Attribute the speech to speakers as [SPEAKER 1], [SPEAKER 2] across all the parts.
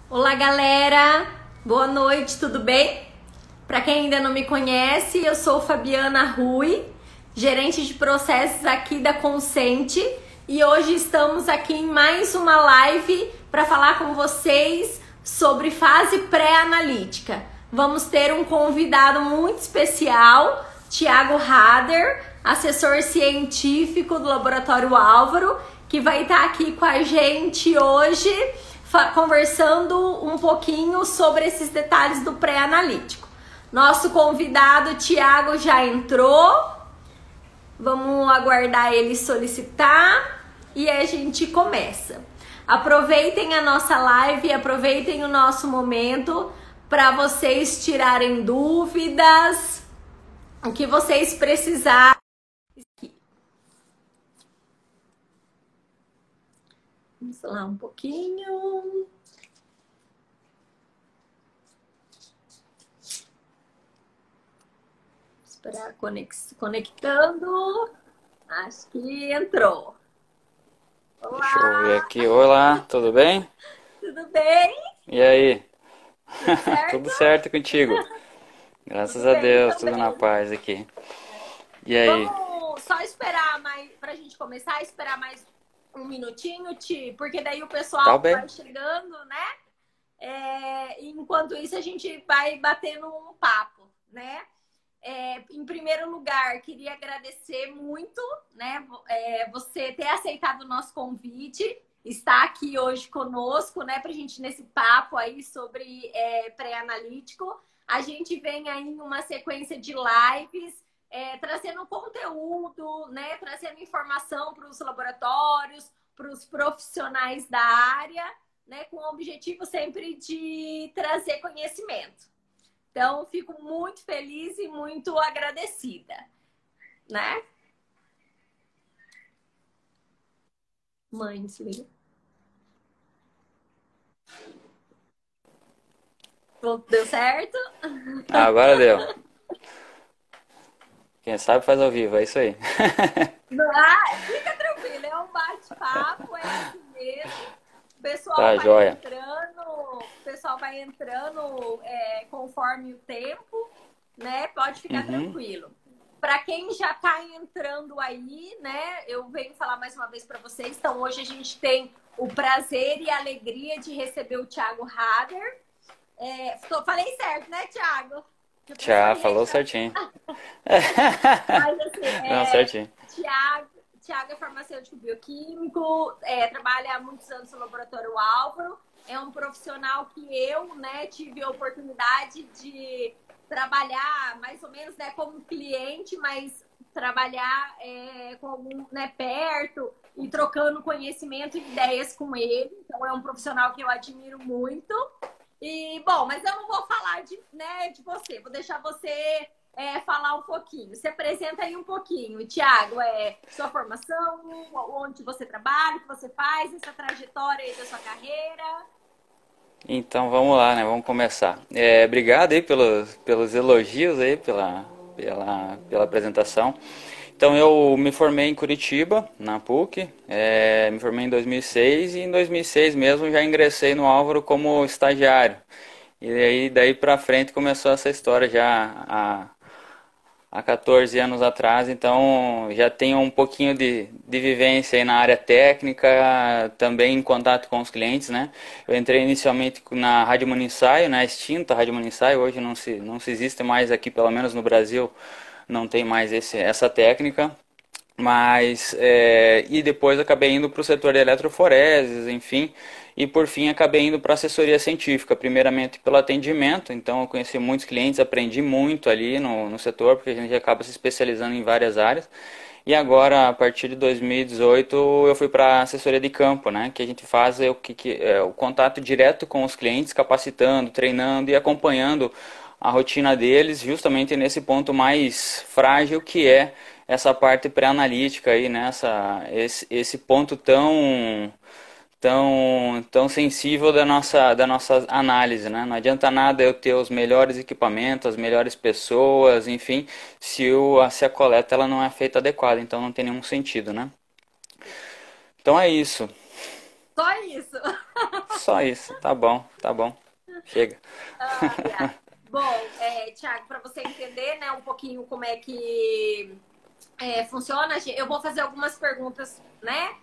[SPEAKER 1] Olá, galera! Boa noite, tudo bem? Para quem ainda não me conhece, eu sou Fabiana Rui, gerente de processos aqui da Consente, e hoje estamos aqui em mais uma live para falar com vocês sobre fase pré-analítica. Vamos ter um convidado muito especial, Thiago Hader, assessor científico do Laboratório Álvaro, que vai estar aqui com a gente hoje conversando um pouquinho sobre esses detalhes do pré-analítico. Nosso convidado Thiago já entrou, vamos aguardar ele solicitar e a gente começa. Aproveitem a nossa live, aproveitem o nosso momento para vocês tirarem dúvidas, o que vocês precisarem. Vamos lá um pouquinho. Esperar conectando. Acho que entrou. Olá.
[SPEAKER 2] Deixa eu ver aqui. Olá, tudo bem?
[SPEAKER 1] Tudo bem?
[SPEAKER 2] E aí?
[SPEAKER 1] Tudo certo?
[SPEAKER 2] Tudo certo contigo? Graças
[SPEAKER 1] Tudo
[SPEAKER 2] a
[SPEAKER 1] bem
[SPEAKER 2] Deus, tudo
[SPEAKER 1] também.
[SPEAKER 2] na paz aqui. E aí?
[SPEAKER 1] Vamos só esperar mais, pra gente começar, esperar mais um minutinho, porque daí o
[SPEAKER 2] Tá
[SPEAKER 1] pessoal
[SPEAKER 2] bem?
[SPEAKER 1] vai chegando, né? Enquanto isso, a gente vai batendo um papo, né? Em primeiro lugar, queria agradecer muito, né? Você ter aceitado o nosso convite, estar aqui hoje conosco, né? Pra gente nesse papo aí sobre pré-analítico. A gente vem aí em uma sequência de lives trazendo conteúdo, né? Trazendo informação para os laboratórios, para os profissionais da área, né? Com o objetivo sempre de trazer conhecimento. Então, fico muito feliz e muito agradecida, né? Mãe, desliga. Deu certo?
[SPEAKER 2] Agora deu. Quem sabe faz ao vivo, é isso aí.
[SPEAKER 1] Fica tranquilo, é um bate-papo, é assim mesmo. O
[SPEAKER 2] Tá, joia.
[SPEAKER 1] O pessoal vai entrando conforme o tempo, né? Pode ficar
[SPEAKER 2] Uhum.
[SPEAKER 1] tranquilo. Para quem já está entrando aí, né? Eu venho falar mais uma vez para vocês. Então, hoje a gente tem o prazer e a alegria de receber o Thiago Hader. Falei certo, né, Thiago? Eu
[SPEAKER 2] Já
[SPEAKER 1] pessoal
[SPEAKER 2] falou certinho.
[SPEAKER 1] Mas assim,
[SPEAKER 2] Não, certinho.
[SPEAKER 1] Thiago é farmacêutico bioquímico, trabalha há muitos anos no Laboratório Álvaro, é um profissional que eu, né, tive a oportunidade de trabalhar mais ou menos, né, como cliente, mas trabalhar com algum, né, perto e trocando conhecimento e ideias com ele. Então é um profissional que eu admiro muito. E, bom, mas eu não vou falar de você, vou deixar você falar um pouquinho. Se apresenta aí um pouquinho. Thiago, sua formação, onde você trabalha, o que você faz, essa trajetória aí da sua carreira.
[SPEAKER 2] Então vamos lá, né? Vamos começar. Obrigado aí pelos elogios aí, pela apresentação. Então eu me formei em Curitiba, na PUC, me formei em 2006 e em 2006 mesmo já ingressei no Álvaro como estagiário. E aí daí pra frente começou essa história já há 14 anos atrás, então já tenho um pouquinho de vivência aí na área técnica, também em contato com os clientes, né? Eu entrei inicialmente na Rádio Moninsaio, na extinta Rádio Moninsaio, hoje não se existe mais aqui, pelo menos no Brasil, não tem mais essa técnica. Mas, e depois acabei indo para o setor de eletroforeses, enfim, e por fim acabei indo para assessoria científica, primeiramente pelo atendimento, então eu conheci muitos clientes, aprendi muito ali no setor, porque a gente acaba se especializando em várias áreas. E agora, a partir de 2018, eu fui para assessoria de campo, né, que a gente faz o contato direto com os clientes, capacitando, treinando e acompanhando a rotina deles, justamente nesse ponto mais frágil que é essa parte pré-analítica aí, né? Esse ponto tão sensível da nossa análise, né? Não adianta nada eu ter os melhores equipamentos, as melhores pessoas, enfim, se a coleta ela não é feita adequada, então não tem nenhum sentido, né? Então é isso.
[SPEAKER 1] Só isso.
[SPEAKER 2] Só isso, tá bom, chega.
[SPEAKER 1] Ai, ai. Bom, Thiago, para você entender, né, um pouquinho como é que funciona, eu vou fazer algumas perguntas, né,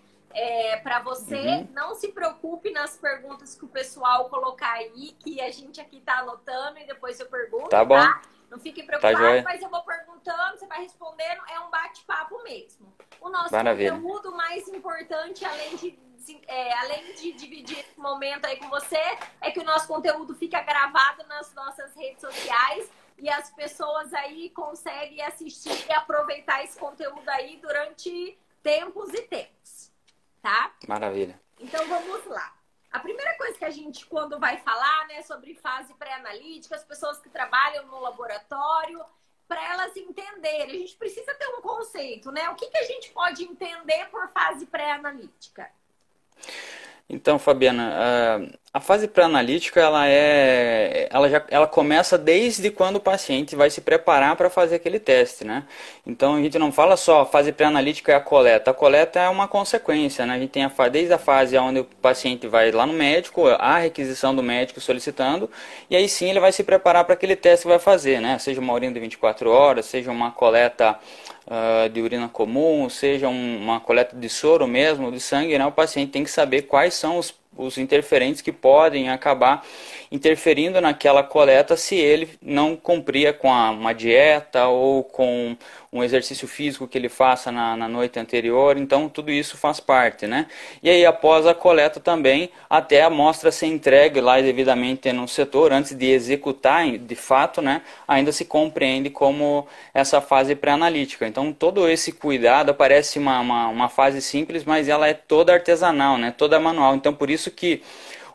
[SPEAKER 1] para você.
[SPEAKER 2] Uhum,
[SPEAKER 1] Não se preocupe nas perguntas que o pessoal colocar aí, que a gente aqui tá anotando e depois eu pergunto,
[SPEAKER 2] tá bom,
[SPEAKER 1] tá? Não fique
[SPEAKER 2] tá
[SPEAKER 1] preocupado,
[SPEAKER 2] joia,
[SPEAKER 1] mas eu vou perguntando, você vai respondendo, é um bate-papo mesmo. O nosso
[SPEAKER 2] maravilha.
[SPEAKER 1] conteúdo mais importante, além de dividir esse momento aí com você, é que o nosso conteúdo fica gravado nas nossas redes sociais e as pessoas aí conseguem assistir e aproveitar esse conteúdo aí durante tempos e tempos, tá?
[SPEAKER 2] Maravilha.
[SPEAKER 1] Então vamos lá. A primeira coisa que a gente, quando vai falar, né, sobre fase pré-analítica, as pessoas que trabalham no laboratório, para elas entenderem, a gente precisa ter um conceito, né? O que a gente pode entender por fase pré-analítica?
[SPEAKER 2] Então, Fabiana, a fase pré-analítica ela começa desde quando o paciente vai se preparar para fazer aquele teste, né? Então a gente não fala só a fase pré-analítica é a coleta é uma consequência, né? A gente tem desde a fase onde o paciente vai lá no médico, a requisição do médico solicitando, e aí sim ele vai se preparar para aquele teste que vai fazer, né? Seja uma urina de 24 horas, seja uma coleta de urina comum, seja uma coleta de soro mesmo, de sangue, né? O paciente tem que saber quais são os interferentes que podem acabar interferindo naquela coleta se ele não cumpria com uma dieta ou com um exercício físico que ele faça na noite anterior. Então tudo isso faz parte, né? E aí após a coleta também, até a amostra ser entregue lá devidamente no setor, antes de executar de fato, né? Ainda se compreende como essa fase pré-analítica. Então todo esse cuidado parece uma fase simples, mas ela é toda artesanal, né? Toda manual. Então por isso que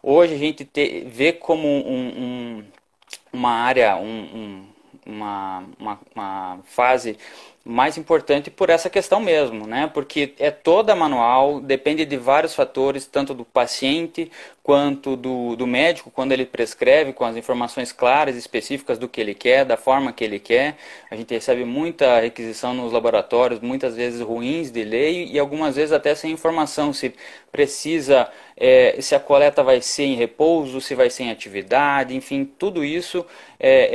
[SPEAKER 2] hoje a gente vê como uma área, uma fase mais importante por essa questão mesmo, né? Porque é toda manual, depende de vários fatores, tanto do paciente quanto do médico, quando ele prescreve, com as informações claras e específicas do que ele quer, da forma que ele quer. A gente recebe muita requisição nos laboratórios, muitas vezes ruins de lei e algumas vezes até sem informação se precisa, se a coleta vai ser em repouso, se vai ser em atividade, enfim, tudo isso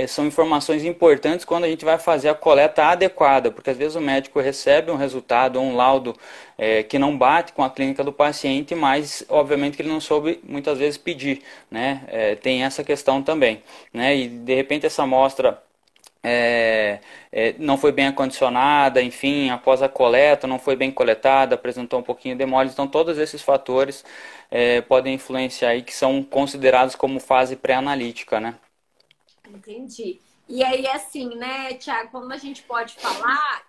[SPEAKER 2] são informações importantes quando a gente vai fazer a coleta adequada, porque às vezes o médico recebe um resultado ou um laudo que não bate com a clínica do paciente, mas obviamente que ele não soube muitas vezes pedir, né? Tem essa questão também, né? E de repente essa amostra não foi bem acondicionada, enfim, após a coleta não foi bem coletada, apresentou um pouquinho de mole, então todos esses fatores podem influenciar aí, que são considerados como fase pré-analítica, né?
[SPEAKER 1] Entendi. E aí, assim, né, Thiago, como a gente pode falar,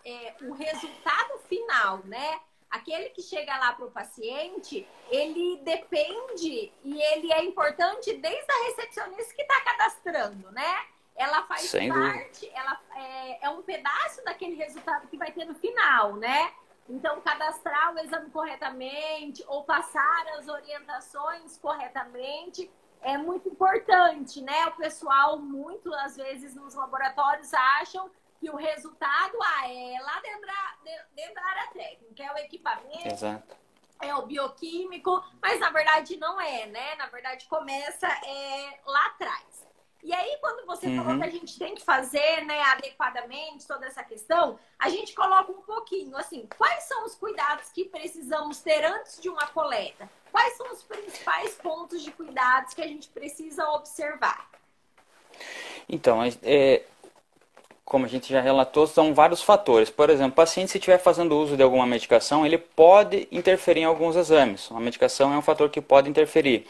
[SPEAKER 1] o resultado final, né? Aquele que chega lá para o paciente, ele depende e ele é importante desde a recepcionista que está cadastrando, né? Ela faz
[SPEAKER 2] Sem dúvida.
[SPEAKER 1] parte, ela é um pedaço daquele resultado que vai ter no final, né? Então, cadastrar o exame corretamente ou passar as orientações corretamente é muito importante, né? O pessoal, às vezes, nos laboratórios acham que o resultado é lá dentro da área técnica, é o equipamento,
[SPEAKER 2] Exato.
[SPEAKER 1] é o bioquímico, mas na verdade não é, né? Na verdade começa lá atrás. E aí, quando você falou que a gente tem que fazer, né, adequadamente toda essa questão, a gente coloca um pouquinho, assim, quais são os cuidados que precisamos ter antes de uma coleta? Quais são os principais pontos de cuidados que a gente precisa observar?
[SPEAKER 2] Então, como a gente já relatou, são vários fatores. Por exemplo, o paciente, se estiver fazendo uso de alguma medicação, ele pode interferir em alguns exames. A medicação é um fator que pode interferir.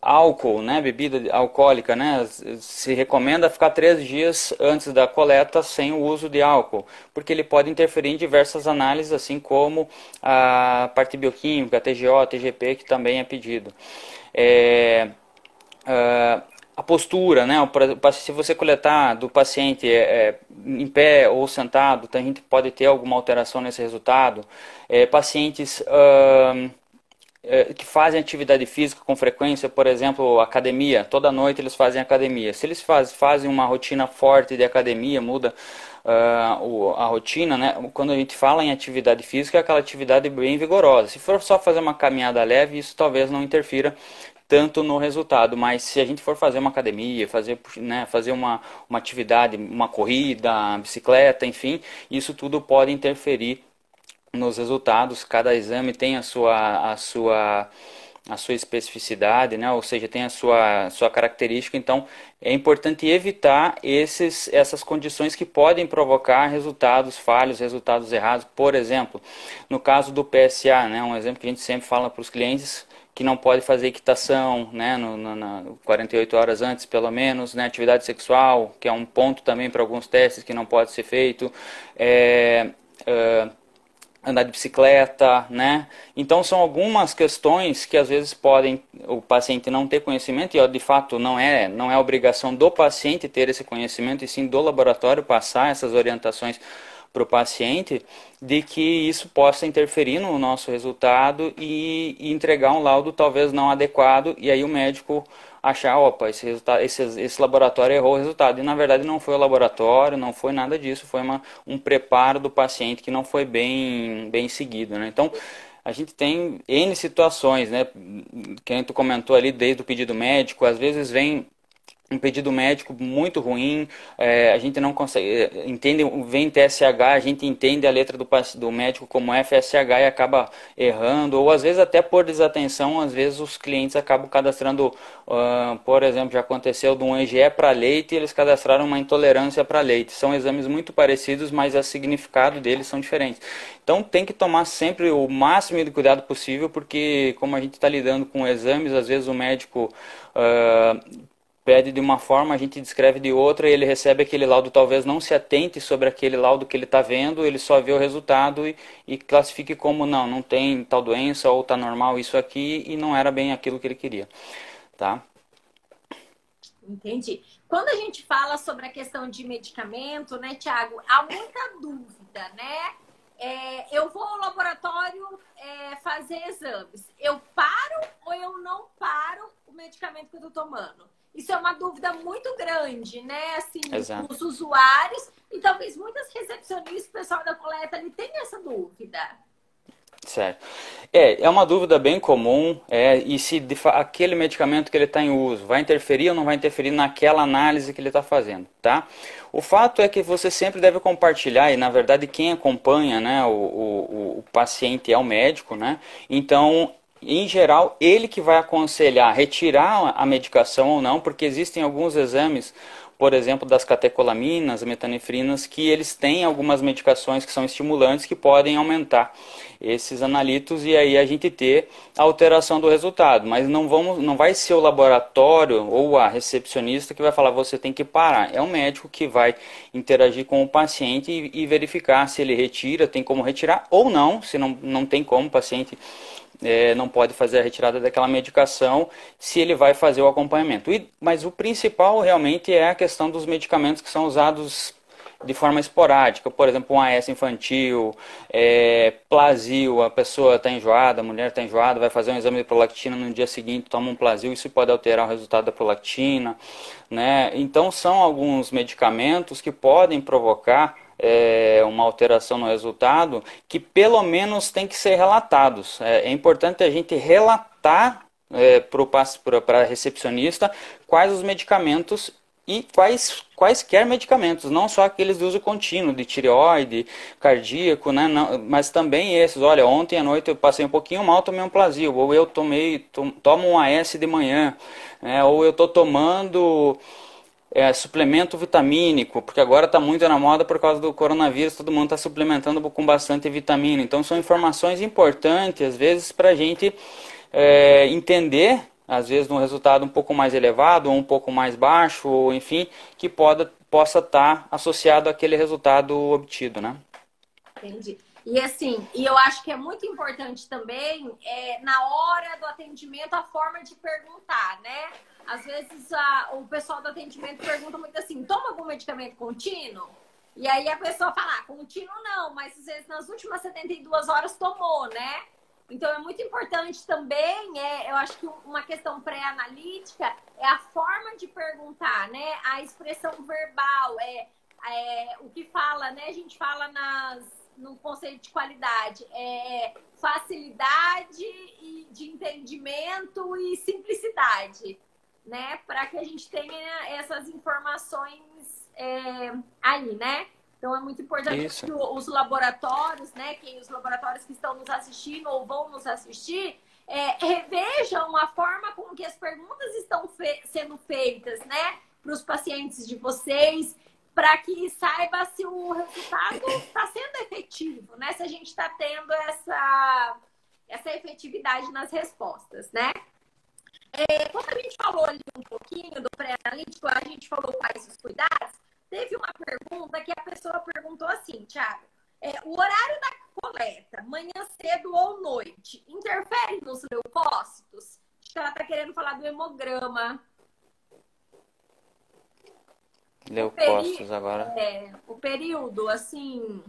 [SPEAKER 2] Álcool, né, bebida alcoólica, né, se recomenda ficar 3 dias antes da coleta sem o uso de álcool, porque ele pode interferir em diversas análises, assim como a parte bioquímica, a TGO, a TGP, que também é pedido. A postura, né, se você coletar do paciente em pé ou sentado, a gente pode ter alguma alteração nesse resultado. Pacientes que fazem atividade física com frequência, por exemplo, academia, toda noite eles fazem academia. Se eles fazem uma rotina forte de academia, muda a rotina, né? Quando a gente fala em atividade física, é aquela atividade bem vigorosa. Se for só fazer uma caminhada leve, isso talvez não interfira tanto no resultado, mas se a gente for fazer uma academia, fazer uma atividade, uma corrida, bicicleta, enfim, isso tudo pode interferir nos resultados. Cada exame tem a sua especificidade, né? Ou seja, tem a sua característica. Então é importante evitar essas condições que podem provocar resultados falhos, resultados errados. Por exemplo, no caso do PSA, né? Um exemplo que a gente sempre fala para os clientes, que não pode fazer equitação, né, 48 horas antes, pelo menos, né, atividade sexual, que é um ponto também para alguns testes que não pode ser feito, andar de bicicleta, né? Então são algumas questões que às vezes podem o paciente não ter conhecimento, e de fato não é obrigação do paciente ter esse conhecimento, e sim do laboratório passar essas orientações para o paciente, de que isso possa interferir no nosso resultado e entregar um laudo talvez não adequado, e aí o médico achar, opa, esse laboratório errou o resultado. E na verdade não foi o laboratório, não foi nada disso, foi um preparo do paciente que não foi bem seguido, né? Então, a gente tem N situações, né? Que tu comentou ali desde o pedido médico, às vezes vem um pedido médico muito ruim, a gente não consegue, entende, vem TSH, a gente entende a letra do médico como FSH e acaba errando, ou às vezes até por desatenção, às vezes os clientes acabam cadastrando, por exemplo, já aconteceu de um IgE para leite e eles cadastraram uma intolerância para leite. São exames muito parecidos, mas o significado deles são diferentes. Então tem que tomar sempre o máximo de cuidado possível, porque como a gente está lidando com exames, às vezes o médico pede de uma forma, a gente descreve de outra, e ele recebe aquele laudo, talvez não se atente sobre aquele laudo que ele está vendo, ele só vê o resultado e classifique como não tem tal doença, ou está normal isso aqui, e não era bem aquilo que ele queria, tá?
[SPEAKER 1] Entendi. Quando a gente fala sobre a questão de medicamento, né, Thiago, há muita dúvida, né? Eu vou ao laboratório fazer exames. Eu paro ou eu não paro o medicamento que eu estou tomando? Isso é uma dúvida muito grande, né? Assim,
[SPEAKER 2] Exato.
[SPEAKER 1] os usuários e talvez muitas recepcionistas, o pessoal da coleta, ali tem essa dúvida.
[SPEAKER 2] Certo. É uma dúvida bem comum, e se aquele medicamento que ele está em uso vai interferir ou não vai interferir naquela análise que ele está fazendo, tá? O fato é que você sempre deve compartilhar, e na verdade quem acompanha, né, o paciente é o médico, né? Então, em geral, ele que vai aconselhar retirar a medicação ou não, porque existem alguns exames, por exemplo, das catecolaminas, metanefrinas, que eles têm algumas medicações que são estimulantes que podem aumentar esses analitos e aí a gente ter a alteração do resultado. Mas não vai ser o laboratório ou a recepcionista que vai falar você tem que parar. É o médico que vai interagir com o paciente e verificar se ele retira, tem como retirar ou não, se não tem como, o paciente não pode fazer a retirada daquela medicação, se ele vai fazer o acompanhamento. Mas o principal realmente é a questão dos medicamentos que são usados de forma esporádica, por exemplo, um AS infantil, Plasil, a pessoa está enjoada, a mulher está enjoada, vai fazer um exame de prolactina no dia seguinte, toma um Plasil, isso pode alterar o resultado da prolactina, né? Então são alguns medicamentos que podem provocar uma alteração no resultado, que pelo menos tem que ser relatados. É importante a gente relatar para a recepcionista quais os medicamentos e quaisquer medicamentos, não só aqueles de uso contínuo, de tireoide, cardíaco, né? Não, mas também esses. Olha, ontem à noite eu passei um pouquinho mal, tomei um Plasil, ou eu tomo um AS de manhã, né? Ou eu estou tomando suplemento vitamínico, porque agora está muito na moda por causa do coronavírus, todo mundo está suplementando com bastante vitamina. Então são informações importantes, às vezes, para a gente entender, às vezes, um resultado um pouco mais elevado, ou um pouco mais baixo, ou enfim, que possa estar associado àquele resultado obtido, né?
[SPEAKER 1] Entendi. E assim, eu acho que é muito importante também, na hora do atendimento, a forma de perguntar, né? Às vezes o pessoal do atendimento pergunta muito assim, toma algum medicamento contínuo? E aí a pessoa fala, contínuo não, mas às vezes nas últimas 72 horas tomou, né? Então é muito importante também, eu acho que uma questão pré-analítica é a forma de perguntar, né? A expressão verbal, o que fala, né? A gente fala no conceito de qualidade, facilidade e de entendimento e simplicidade, né? Para que a gente tenha essas informações aí, né? Então é muito importante
[SPEAKER 2] Isso.
[SPEAKER 1] que os laboratórios, né? Os laboratórios que estão nos assistindo ou vão nos assistir, revejam a forma com que as perguntas estão sendo feitas, né? Para os pacientes de vocês, para que saiba se o resultado está sendo efetivo, né? Se a gente está tendo essa efetividade nas respostas, né? Quando a gente falou ali um pouquinho do pré-analítico, a gente falou quais os cuidados. Teve uma pergunta que a pessoa perguntou assim, Thiago, o horário da coleta, manhã cedo ou noite, interfere nos leucócitos? Acho que ela está querendo falar do hemograma.
[SPEAKER 2] Leucócitos agora.
[SPEAKER 1] O período, assim...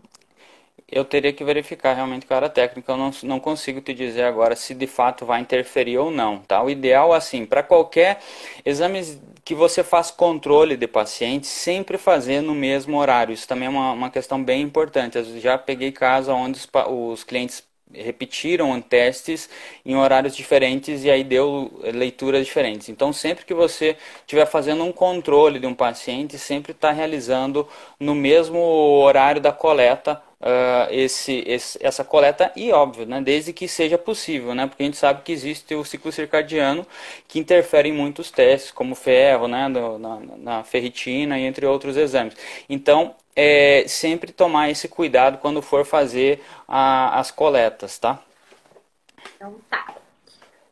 [SPEAKER 2] Eu teria que verificar realmente com a área técnica. Eu não consigo te dizer agora se de fato vai interferir ou não, tá? O ideal, assim, para qualquer exame que você faz controle de paciente, sempre fazer no mesmo horário. Isso também é uma questão bem importante. Eu já peguei casos onde os clientes repetiram testes em horários diferentes e aí deu leituras diferentes. Então, sempre que você estiver fazendo um controle de um paciente, sempre está realizando no mesmo horário da coleta essa coleta e óbvio, né, desde que seja possível, né, porque a gente sabe que existe o ciclo circadiano que interfere em muitos testes, como ferro, né, na ferritina e entre outros exames. Então, sempre tomar esse cuidado quando for fazer as coletas, tá?
[SPEAKER 1] Então tá.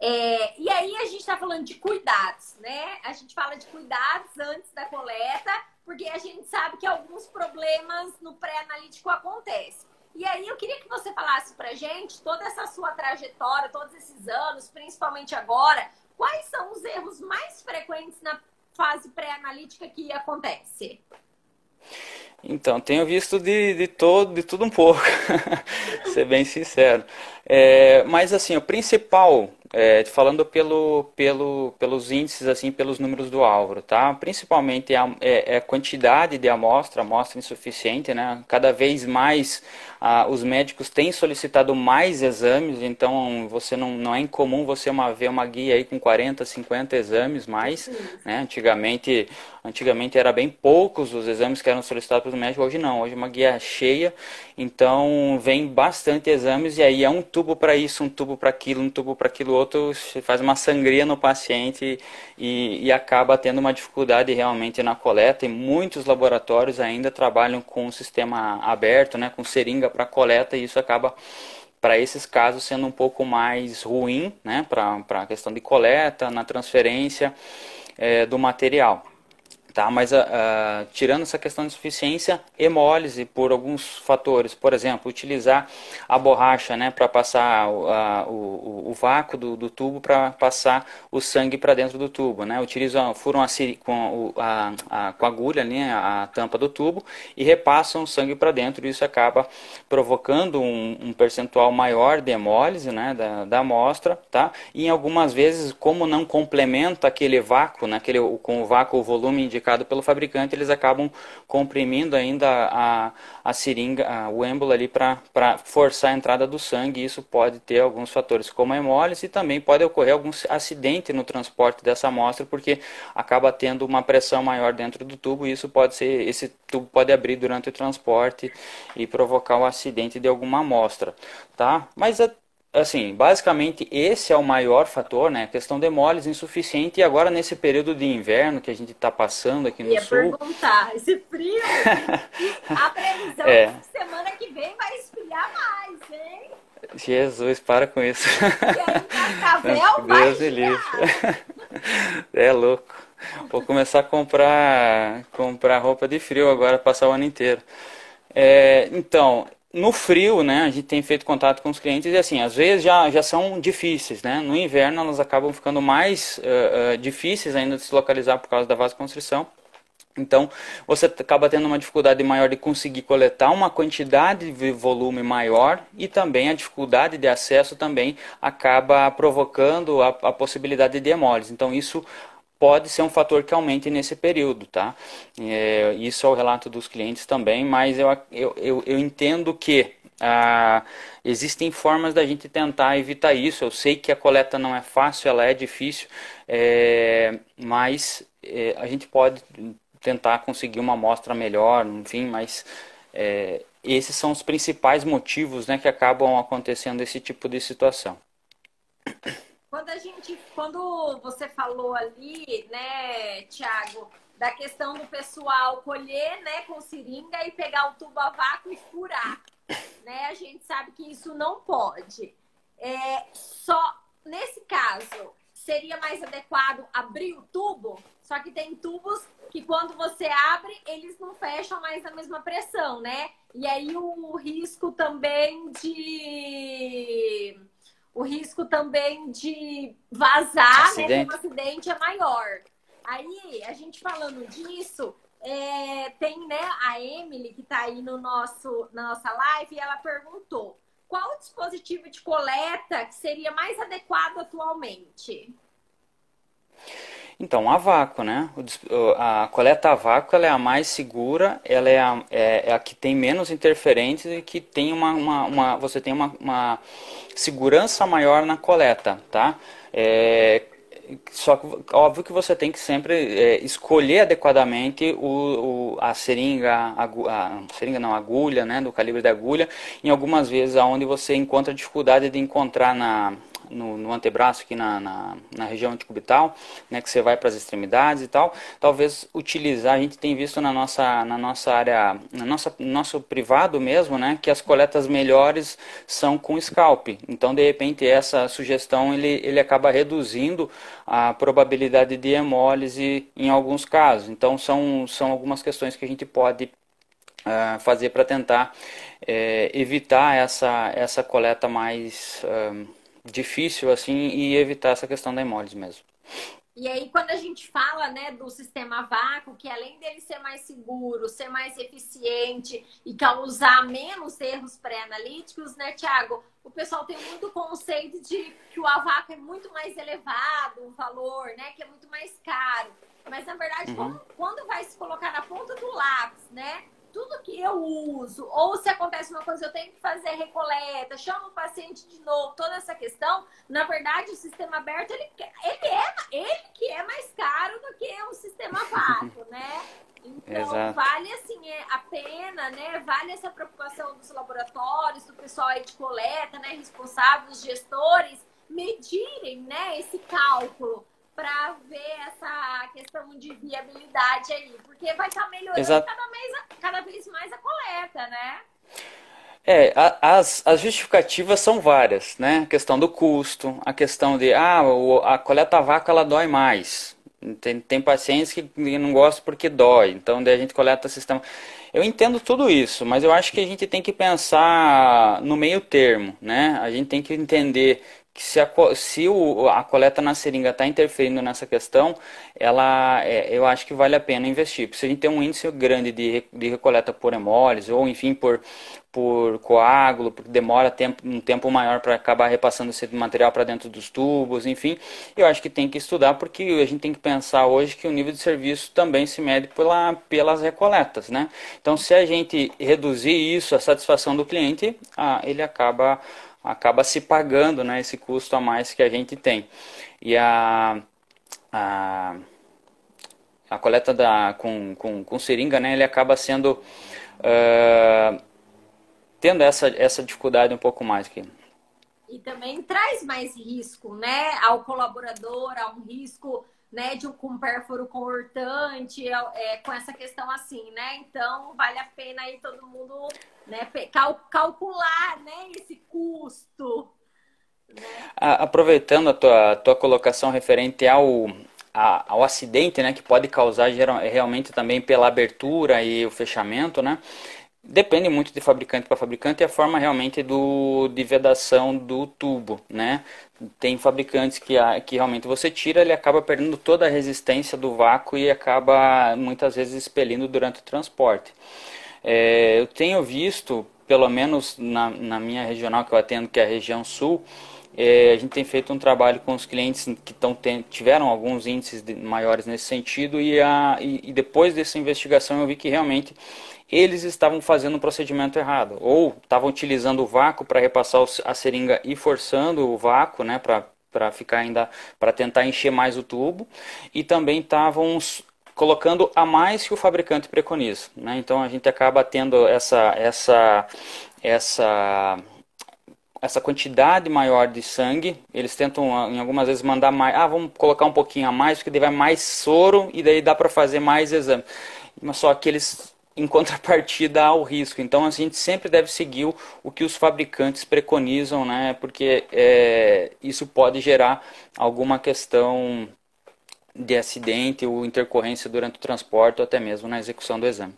[SPEAKER 1] E aí a gente está falando de cuidados, né? A gente fala de cuidados antes da coleta, porque a gente sabe que alguns problemas no pré-analítico acontecem. E aí eu queria que você falasse pra gente toda essa sua trajetória, todos esses anos, principalmente agora, quais são os erros mais frequentes na fase pré-analítica que acontece?
[SPEAKER 2] Então, tenho visto de tudo um pouco, ser bem sincero. Mas assim, o principal, falando pelos índices, assim, pelos números do Álvaro, tá? Principalmente a quantidade de amostra insuficiente, né? Cada vez mais os médicos têm solicitado mais exames, então você não é incomum você ver uma guia aí com 40, 50 exames mais, né? Antigamente era bem poucos os exames que eram solicitados pelo médico, hoje não, hoje é uma guia cheia, então vem bastante exames e aí é um tubo para isso, um tubo para aquilo, um tubo para aquilo outro, faz uma sangria no paciente e acaba tendo uma dificuldade realmente na coleta e muitos laboratórios ainda trabalham com um sistema aberto, né, com seringa para coleta e isso acaba para esses casos sendo um pouco mais ruim, né, para a questão de coleta, na transferência do material. Tá, mas tirando essa questão de insuficiência, hemólise por alguns fatores, por exemplo, utilizar a borracha, né, para passar o vácuo do tubo para passar o sangue para dentro do tubo, né, furam com a agulha, né, a tampa do tubo e repassam o sangue para dentro e isso acaba provocando um percentual maior de hemólise, né, da amostra, tá, e em algumas vezes, como não complementa aquele vácuo, né, com o vácuo, o volume indicado pelo fabricante, eles acabam comprimindo ainda a seringa, o êmbolo ali para forçar a entrada do sangue e isso pode ter alguns fatores como a hemólise e também pode ocorrer algum acidente no transporte dessa amostra porque acaba tendo uma pressão maior dentro do tubo e esse tubo pode abrir durante o transporte e provocar o acidente de alguma amostra, tá? Mas assim, basicamente esse é o maior fator, né? A questão de hemólise insuficiente e agora nesse período de inverno que a gente está passando aqui no sul.
[SPEAKER 1] Ia perguntar, esse frio, a previsão é que semana que vem vai esfriar mais, hein?
[SPEAKER 2] Jesus, para com isso.
[SPEAKER 1] E aí Cascavel vai
[SPEAKER 2] Deus me livre. É louco. Vou começar a comprar roupa de frio agora, passar o ano inteiro. Então, no frio, né, a gente tem feito contato com os clientes e assim, às vezes já são difíceis, né? No inverno elas acabam ficando mais difíceis ainda de se localizar por causa da vasoconstrição. Então, você acaba tendo uma dificuldade maior de conseguir coletar uma quantidade de volume maior e também a dificuldade de acesso também acaba provocando a possibilidade de hemólise. Então, isso pode ser um fator que aumente nesse período, tá? Isso é o relato dos clientes também, mas eu entendo que existem formas da gente tentar evitar isso. Eu sei que a coleta não é fácil, ela é difícil, mas a gente pode tentar conseguir uma amostra melhor, enfim, mas esses são os principais motivos, né, que acabam acontecendo esse tipo de situação.
[SPEAKER 1] Quando você falou ali, né, Thiago, da questão do pessoal colher, né, com seringa e pegar o tubo a vácuo e furar, né? A gente sabe que isso não pode. Só nesse caso seria mais adequado abrir o tubo, só que tem tubos que quando você abre, eles não fecham mais na mesma pressão, né? E aí o risco também de vazar, né, ter um acidente é maior. Aí, a gente falando disso, tem, né, a Emily, que está aí na nossa live, e ela perguntou qual o dispositivo de coleta que seria mais adequado atualmente?
[SPEAKER 2] Então, a vácuo, né? A coleta a vácuo ela é a mais segura, ela é a que tem menos interferentes e que tem você tem uma segurança maior na coleta, tá? Só que, óbvio que você tem que sempre escolher adequadamente a seringa, a agulha, né, do calibre da agulha, em algumas vezes onde você encontra dificuldade de encontrar no antebraço, aqui na região antecubital, né, que você vai para as extremidades e tal, talvez utilizar, a gente tem visto na nossa área, no nosso privado mesmo, né, que as coletas melhores são com scalp. Então, de repente, essa sugestão ele acaba reduzindo a probabilidade de hemólise em alguns casos. Então, são algumas questões que a gente pode fazer para tentar evitar essa coleta mais difícil assim e evitar essa questão da hemólise mesmo.
[SPEAKER 1] E aí, quando a gente fala, né, do sistema vácuo, que além dele ser mais seguro, ser mais eficiente e causar menos erros pré-analíticos, né, Thiago? O pessoal tem muito conceito de que o a vácuo é muito mais elevado, o valor, né, que é muito mais caro. Mas, na verdade, quando vai se colocar na ponta do lápis, né? Tudo que eu uso, ou se acontece uma coisa, eu tenho que fazer recoleta, chamo o paciente de novo, toda essa questão, na verdade, o sistema aberto, ele que é mais caro do que o sistema vácuo, né? Então,
[SPEAKER 2] Exato.
[SPEAKER 1] vale assim, a pena, né? Vale essa preocupação dos laboratórios, do pessoal aí de coleta, né? Responsáveis, os gestores, medirem, né, esse cálculo para ver essa questão de viabilidade aí, porque vai estar melhorando cada vez mais a coleta, né?
[SPEAKER 2] As justificativas são várias, né? A questão do custo, a questão de a coleta a vácuo ela dói mais. Tem pacientes que não gostam porque dói, então daí a gente coleta sistema. Eu entendo tudo isso, mas eu acho que a gente tem que pensar no meio termo, né? A gente tem que entender que se a coleta na seringa está interferindo nessa questão, eu acho que vale a pena investir. Porque se a gente tem um índice grande de recoleta por hemólise, ou enfim, por coágulo, porque demora um tempo maior para acabar repassando esse material para dentro dos tubos, enfim, eu acho que tem que estudar, porque a gente tem que pensar hoje que o nível de serviço também se mede pelas recoletas, né? Então, se a gente reduzir isso, a satisfação do cliente, ele acaba se pagando, né, esse custo a mais que a gente tem. E a coleta com seringa, né, ele acaba sendo tendo essa dificuldade um pouco mais aqui.
[SPEAKER 1] E também traz mais risco, né, ao colaborador, a um risco, né, com pérfuro cortante, com essa questão assim, né? Então, vale a pena aí todo mundo, né, calcular, né, esse custo. Né?
[SPEAKER 2] Aproveitando a tua colocação referente ao acidente, né, que pode causar realmente também pela abertura e o fechamento, né? Depende muito de fabricante para fabricante e a forma realmente de vedação do tubo, né? Tem fabricantes que realmente você tira, ele acaba perdendo toda a resistência do vácuo e acaba muitas vezes expelindo durante o transporte. Eu tenho visto, pelo menos na minha regional que eu atendo, que é a região sul, a gente tem feito um trabalho com os clientes que tiveram alguns índices maiores nesse sentido e depois dessa investigação eu vi que realmente eles estavam fazendo o procedimento errado ou estavam utilizando o vácuo para repassar a seringa e forçando o vácuo, né, para ficar ainda para tentar encher mais o tubo e também estavam colocando a mais que o fabricante preconiza, né? Então a gente acaba tendo essa essa quantidade maior de sangue, eles tentam em algumas vezes mandar mais, vamos colocar um pouquinho a mais, porque daí vai mais soro e daí dá para fazer mais exame. Mas só que eles, em contrapartida, há o risco. Então a gente sempre deve seguir o que os fabricantes preconizam, né? Porque isso pode gerar alguma questão de acidente ou intercorrência durante o transporte ou até mesmo na execução do exame.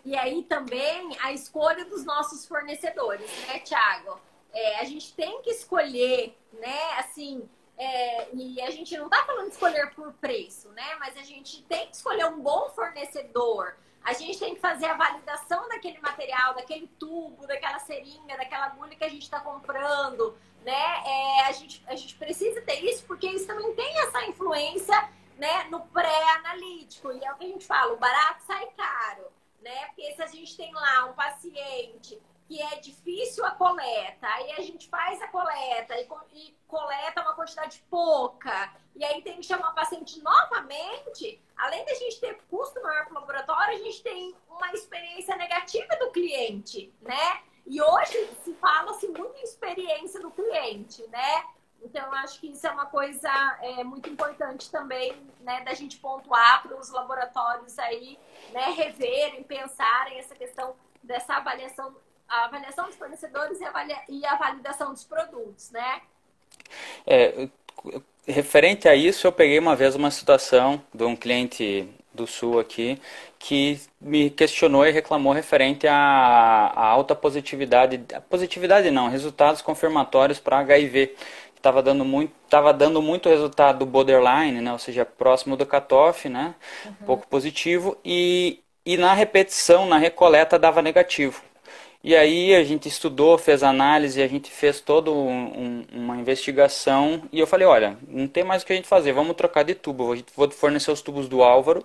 [SPEAKER 1] E aí também a escolha dos nossos fornecedores, né, Thiago? A gente tem que escolher, né, assim, e a gente não está falando de escolher por preço, né, mas a gente tem que escolher um bom fornecedor. A gente tem que fazer a validação daquele material, daquele tubo, daquela seringa, daquela agulha que a gente está comprando, né? A gente precisa ter isso porque isso também tem essa influência, né, no pré-analítico. E é o que a gente fala, o barato sai caro, né? Porque se a gente tem lá um paciente que é difícil a coleta, aí a gente faz a coleta e coleta uma quantidade pouca, e aí tem que chamar o paciente novamente, além da gente ter custo maior para o laboratório, a gente tem uma experiência negativa do cliente, né? E hoje se fala-se muito em experiência do cliente, né? Então, eu acho que isso é uma coisa muito importante também, né, da gente pontuar para os laboratórios aí, né, reverem, pensarem essa questão dessa avaliação, a avaliação dos fornecedores e a validação dos produtos, né?
[SPEAKER 2] Referente a isso, eu peguei uma vez uma situação de um cliente do Sul aqui que me questionou e reclamou referente à alta positividade, positividade não, resultados confirmatórios para HIV. Tava dando muito resultado do borderline, né, ou seja, próximo do cutoff, né, pouco positivo, e na repetição, na recoleta, dava negativo. E aí a gente estudou, fez análise, a gente fez toda uma investigação e eu falei, olha, não tem mais o que a gente fazer, vamos trocar de tubo. Vou fornecer os tubos do Álvaro,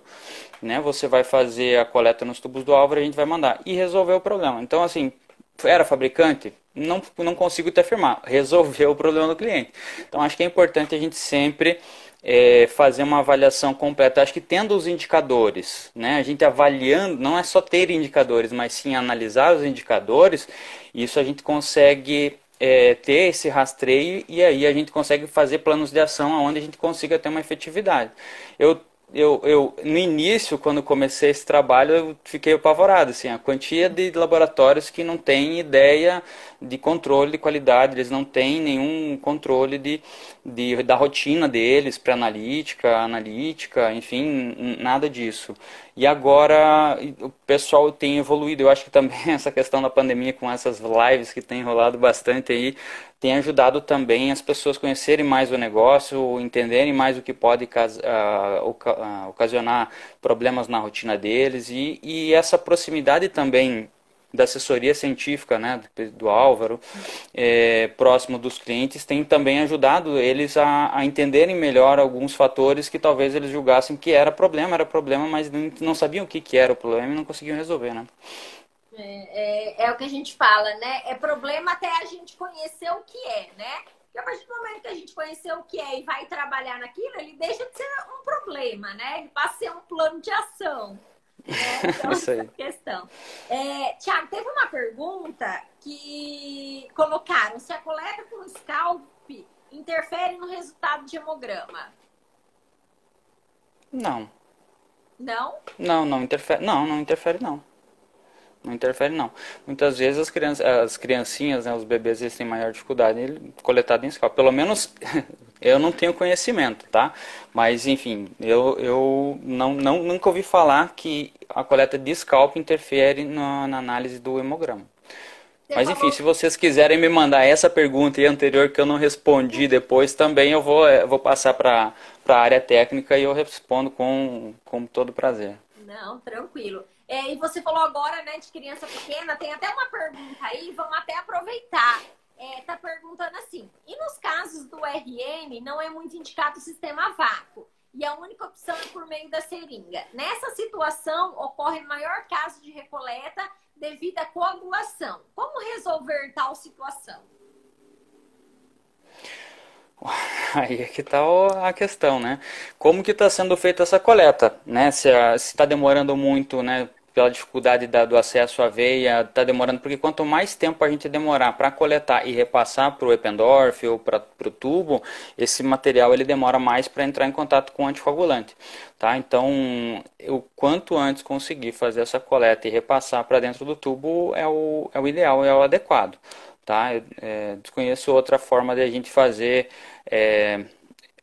[SPEAKER 2] né? Você vai fazer a coleta nos tubos do Álvaro e a gente vai mandar. E resolveu o problema. Então, assim, era fabricante? Não consigo te afirmar. Resolveu o problema do cliente. Então, acho que é importante a gente sempre fazer uma avaliação completa. Acho que tendo os indicadores, né, a gente avaliando, não é só ter indicadores, mas sim analisar os indicadores, isso a gente consegue ter esse rastreio e aí a gente consegue fazer planos de ação onde a gente consiga ter uma efetividade. No início, quando comecei esse trabalho, eu fiquei apavorado, assim, a quantia de laboratórios que não têm ideia de controle de qualidade, eles não têm nenhum controle da rotina deles, pré-analítica, analítica, enfim, nada disso. E agora o pessoal tem evoluído, eu acho que também essa questão da pandemia com essas lives que tem rolado bastante aí, tem ajudado também as pessoas conhecerem mais o negócio, entenderem mais o que pode ocasionar problemas na rotina deles e essa proximidade também da assessoria científica, né, do Álvaro, próximo dos clientes, tem também ajudado eles a entenderem melhor alguns fatores que talvez eles julgassem que era problema, mas não sabiam o que era o problema e não conseguiam resolver, né?
[SPEAKER 1] É o que a gente fala, né? É problema até a gente conhecer o que é, né? Porque a partir do momento que a gente conhecer o que é e vai trabalhar naquilo, ele deixa de ser um problema, né? Ele passa a ser um plano de ação. Né? Então,
[SPEAKER 2] Isso aí.
[SPEAKER 1] essa questão. Tiago, teve uma pergunta que colocaram se a coleta com scalp interfere no resultado de hemograma.
[SPEAKER 2] Não.
[SPEAKER 1] Não?
[SPEAKER 2] Não interfere. Não interfere não. Não interfere não. Muitas vezes as criancinhas, né, os bebês, eles têm maior dificuldade em coletar em scalp. Pelo menos Eu não tenho conhecimento, tá? Mas, enfim, eu nunca ouvi falar que a coleta de scalp interfere na análise do hemograma.
[SPEAKER 1] Você
[SPEAKER 2] Mas, enfim,
[SPEAKER 1] falou.
[SPEAKER 2] se vocês quiserem me mandar essa pergunta e a anterior que eu não respondi depois, também eu vou passar para a área técnica e eu respondo com todo prazer.
[SPEAKER 1] Não, tranquilo. E você falou agora, né, de criança pequena, tem até uma pergunta aí, vamos até aproveitar. Tá perguntando assim, e nos casos do RM não é muito indicado o sistema vácuo, e a única opção é por meio da seringa. Nessa situação, ocorre maior caso de recoleta devido à coagulação. Como resolver tal situação?
[SPEAKER 2] Aí é que está a questão, né? Como que está sendo feita essa coleta, né? Se está demorando muito, né? Pela dificuldade do acesso à veia, está demorando, porque quanto mais tempo a gente demorar para coletar e repassar para o Eppendorf ou para o tubo, esse material ele demora mais para entrar em contato com o anticoagulante, tá? Então, o quanto antes conseguir fazer essa coleta e repassar para dentro do tubo é o ideal, é o adequado, tá? Eu, desconheço outra forma de a gente fazer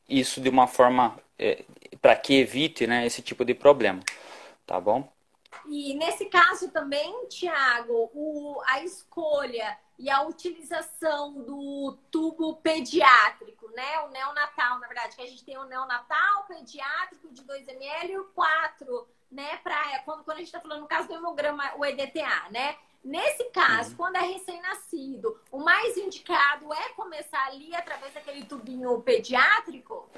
[SPEAKER 2] isso de uma forma para que evite, né, esse tipo de problema, tá bom?
[SPEAKER 1] E nesse caso também, Tiago, a escolha e a utilização do tubo pediátrico, né? O neonatal, na verdade, que a gente tem o neonatal, pediátrico de 2 ml e o 4, né? Quando a gente está falando no caso do hemograma, o EDTA, né? Nesse caso, quando é recém-nascido, o mais indicado é começar ali através daquele tubinho pediátrico?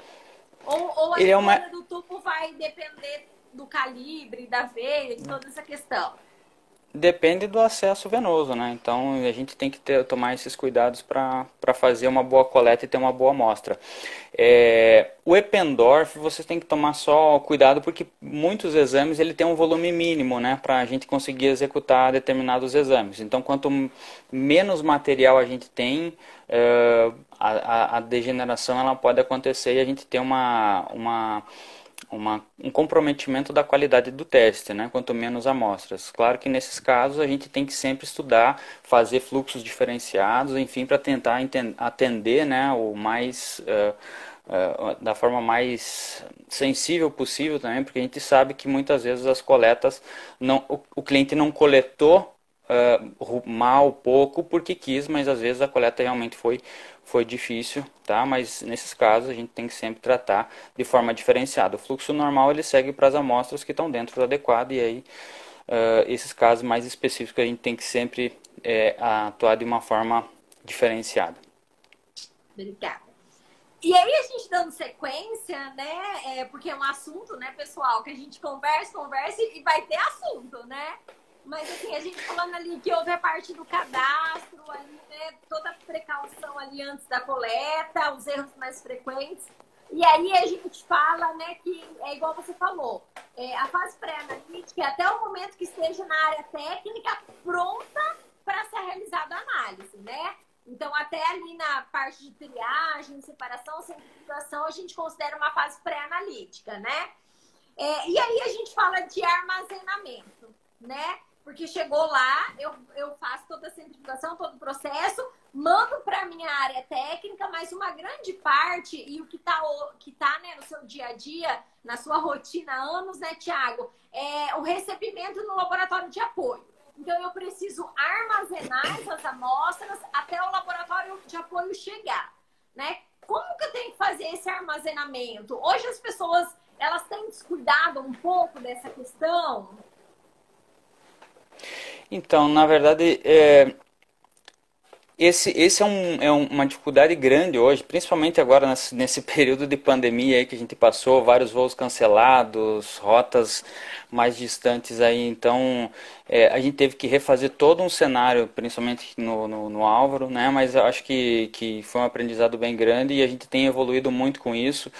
[SPEAKER 1] Ou a
[SPEAKER 2] Ele é uma,
[SPEAKER 1] escolha do tubo vai depender do calibre, da veia, de toda essa questão?
[SPEAKER 2] Depende do acesso venoso, né? Então a gente tem que tomar esses cuidados para fazer uma boa coleta e ter uma boa amostra. O Eppendorf você tem que tomar só cuidado porque muitos exames ele tem um volume mínimo, né? Para a gente conseguir executar determinados exames. Então quanto menos material a gente tem, a degeneração ela pode acontecer e a gente tem um comprometimento da qualidade do teste, né? Quanto menos amostras. Claro que nesses casos a gente tem que sempre estudar, fazer fluxos diferenciados, enfim, para tentar atender, né, da forma mais sensível possível também, porque a gente sabe que muitas vezes as coletas, o cliente não coletou mal, pouco, porque quis, mas às vezes a coleta realmente foi difícil, tá? Mas nesses casos a gente tem que sempre tratar de forma diferenciada. O fluxo normal ele segue para as amostras que estão dentro do adequado e aí esses casos mais específicos a gente tem que sempre atuar de uma forma diferenciada.
[SPEAKER 1] Obrigada. E aí a gente dando sequência, né? Porque é um assunto, né, pessoal, que a gente conversa e vai ter assunto, né? Mas assim, a gente falando ali que houve a parte do cadastro, ali, né, toda a precaução ali antes da coleta, os erros mais frequentes. E aí a gente fala, né, que é igual você falou, a fase pré-analítica é até o momento que esteja na área técnica pronta para ser realizada a análise, né? Então, até ali na parte de triagem, separação, centrifugação, a gente considera uma fase pré-analítica, né? E aí a gente fala de armazenamento, né? Porque chegou lá, eu faço toda a centrifugação, todo o processo, mando para a minha área técnica, mas uma grande parte, e o que tá, né, no seu dia a dia, na sua rotina há anos, né, Tiago, é o recebimento no laboratório de apoio. Então, eu preciso armazenar essas amostras até o laboratório de apoio chegar, né? Como que eu tenho que fazer esse armazenamento? Hoje as pessoas, elas têm descuidado um pouco dessa questão?
[SPEAKER 2] Então, na verdade, esse é uma dificuldade grande hoje, principalmente agora nesse período de pandemia aí que a gente passou, vários voos cancelados, rotas mais distantes aí, então a gente teve que refazer todo um cenário, principalmente no Álvaro, né? Mas eu acho que foi um aprendizado bem grande e a gente tem evoluído muito com isso.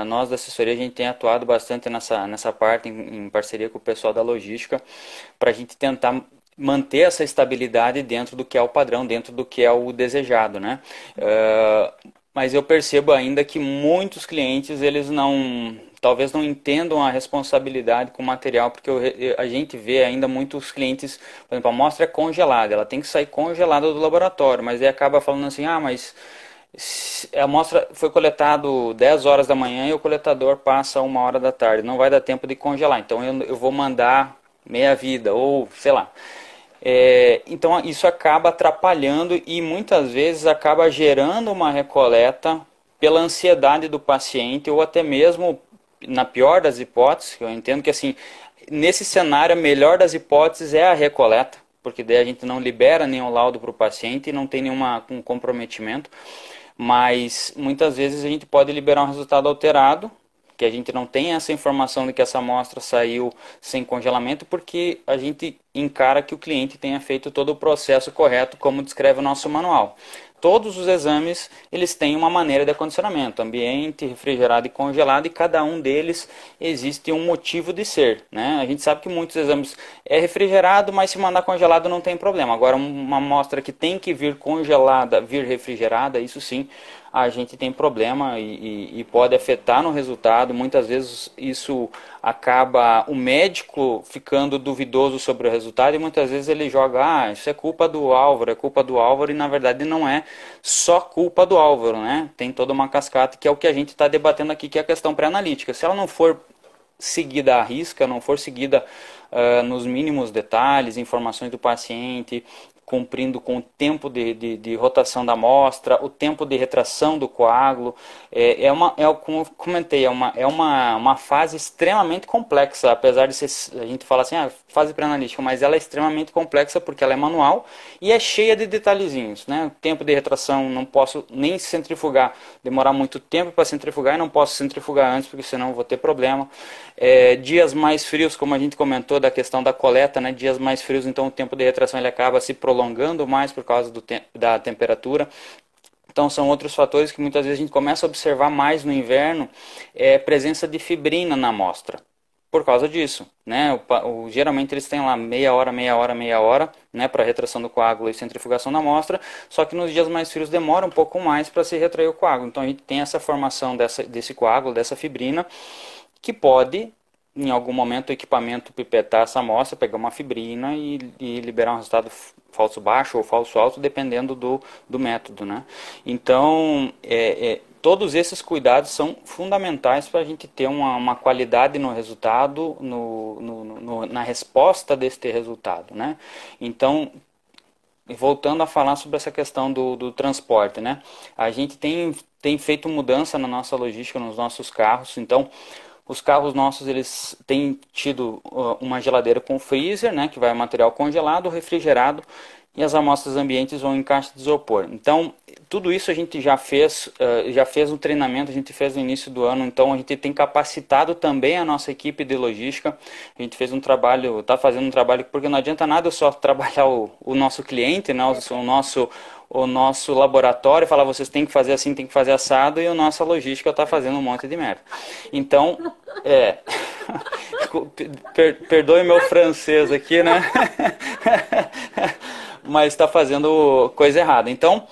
[SPEAKER 2] Nós da assessoria a gente tem atuado bastante nessa parte em parceria com o pessoal da logística para a gente tentar manter essa estabilidade dentro do que é o padrão, dentro do que é o desejado, né? Mas eu percebo ainda que muitos clientes, eles talvez não entendam a responsabilidade com o material, porque a gente vê ainda muitos clientes, por exemplo, a amostra é congelada, ela tem que sair congelada do laboratório, mas aí acaba falando assim, mas A amostra foi coletada 10 horas da manhã e o coletador passa 1 hora da tarde. Não vai dar tempo de congelar. Então eu vou mandar meia vida ou sei lá. Então isso acaba atrapalhando e muitas vezes acaba gerando uma recoleta pela ansiedade do paciente ou até mesmo, na pior das hipóteses, eu entendo que assim, nesse cenário a melhor das hipóteses é a recoleta, porque daí a gente não libera nenhum laudo para o paciente e não tem um comprometimento, mas muitas vezes a gente pode liberar um resultado alterado, que a gente não tem essa informação de que essa amostra saiu sem congelamento, porque a gente encara que o cliente tenha feito todo o processo correto, como descreve o nosso manual. Todos os exames, eles têm uma maneira de acondicionamento, ambiente, refrigerado e congelado, e cada um deles existe um motivo de ser, né? A gente sabe que muitos exames é refrigerado, mas se mandar congelado não tem problema. Agora, uma amostra que tem que vir congelada, vir refrigerada, isso sim, a gente tem problema e pode afetar no resultado. Muitas vezes isso acaba o médico ficando duvidoso sobre o resultado e muitas vezes ele joga, isso é culpa do Álvaro, e na verdade não é só culpa do Álvaro, né? Tem toda uma cascata que é o que a gente está debatendo aqui, que é a questão pré-analítica. Se ela não for seguida à risca, não for seguida nos mínimos detalhes, informações do paciente, cumprindo com o tempo de rotação da amostra, o tempo de retração do coágulo. Como eu comentei, é uma fase extremamente complexa, apesar de a gente falar assim, fase pré-analítica, mas ela é extremamente complexa porque ela é manual e é cheia de detalhezinhos, né? Tempo de retração, não posso nem centrifugar, demorar muito tempo para centrifugar e não posso centrifugar antes porque senão vou ter problema. Dias mais frios, como a gente comentou da questão da coleta, né? Dias mais frios, então o tempo de retração ele acaba se prolongando mais por causa da temperatura. Então são outros fatores que muitas vezes a gente começa a observar mais no inverno, presença de fibrina na amostra. Por causa disso, né? Geralmente eles têm lá meia hora, né, para retração do coágulo e centrifugação da amostra, só que nos dias mais frios demora um pouco mais para se retrair o coágulo. Então a gente tem essa formação desse coágulo, dessa fibrina, que pode, em algum momento, o equipamento pipetar essa amostra, pegar uma fibrina e liberar um resultado falso baixo ou falso alto, dependendo do método, né? Então, todos esses cuidados são fundamentais para a gente ter uma qualidade no resultado, na resposta deste resultado, né? Então, voltando a falar sobre essa questão do transporte, né? A gente tem feito mudança na nossa logística, nos nossos carros. Então, os carros nossos, eles têm tido uma geladeira com freezer, né, que vai material congelado, refrigerado, e as amostras ambientes vão em caixa de isopor. Então, tudo isso a gente já fez um treinamento, a gente fez no início do ano, então a gente tem capacitado também a nossa equipe de logística. A gente fez um trabalho, está fazendo um trabalho, porque não adianta nada eu só trabalhar o nosso cliente, né, o nosso laboratório, falar vocês têm que fazer assim, tem que fazer assado, e a nossa logística está fazendo um monte de merda. Então, perdoe meu francês aqui, né? Mas está fazendo coisa errada. Então,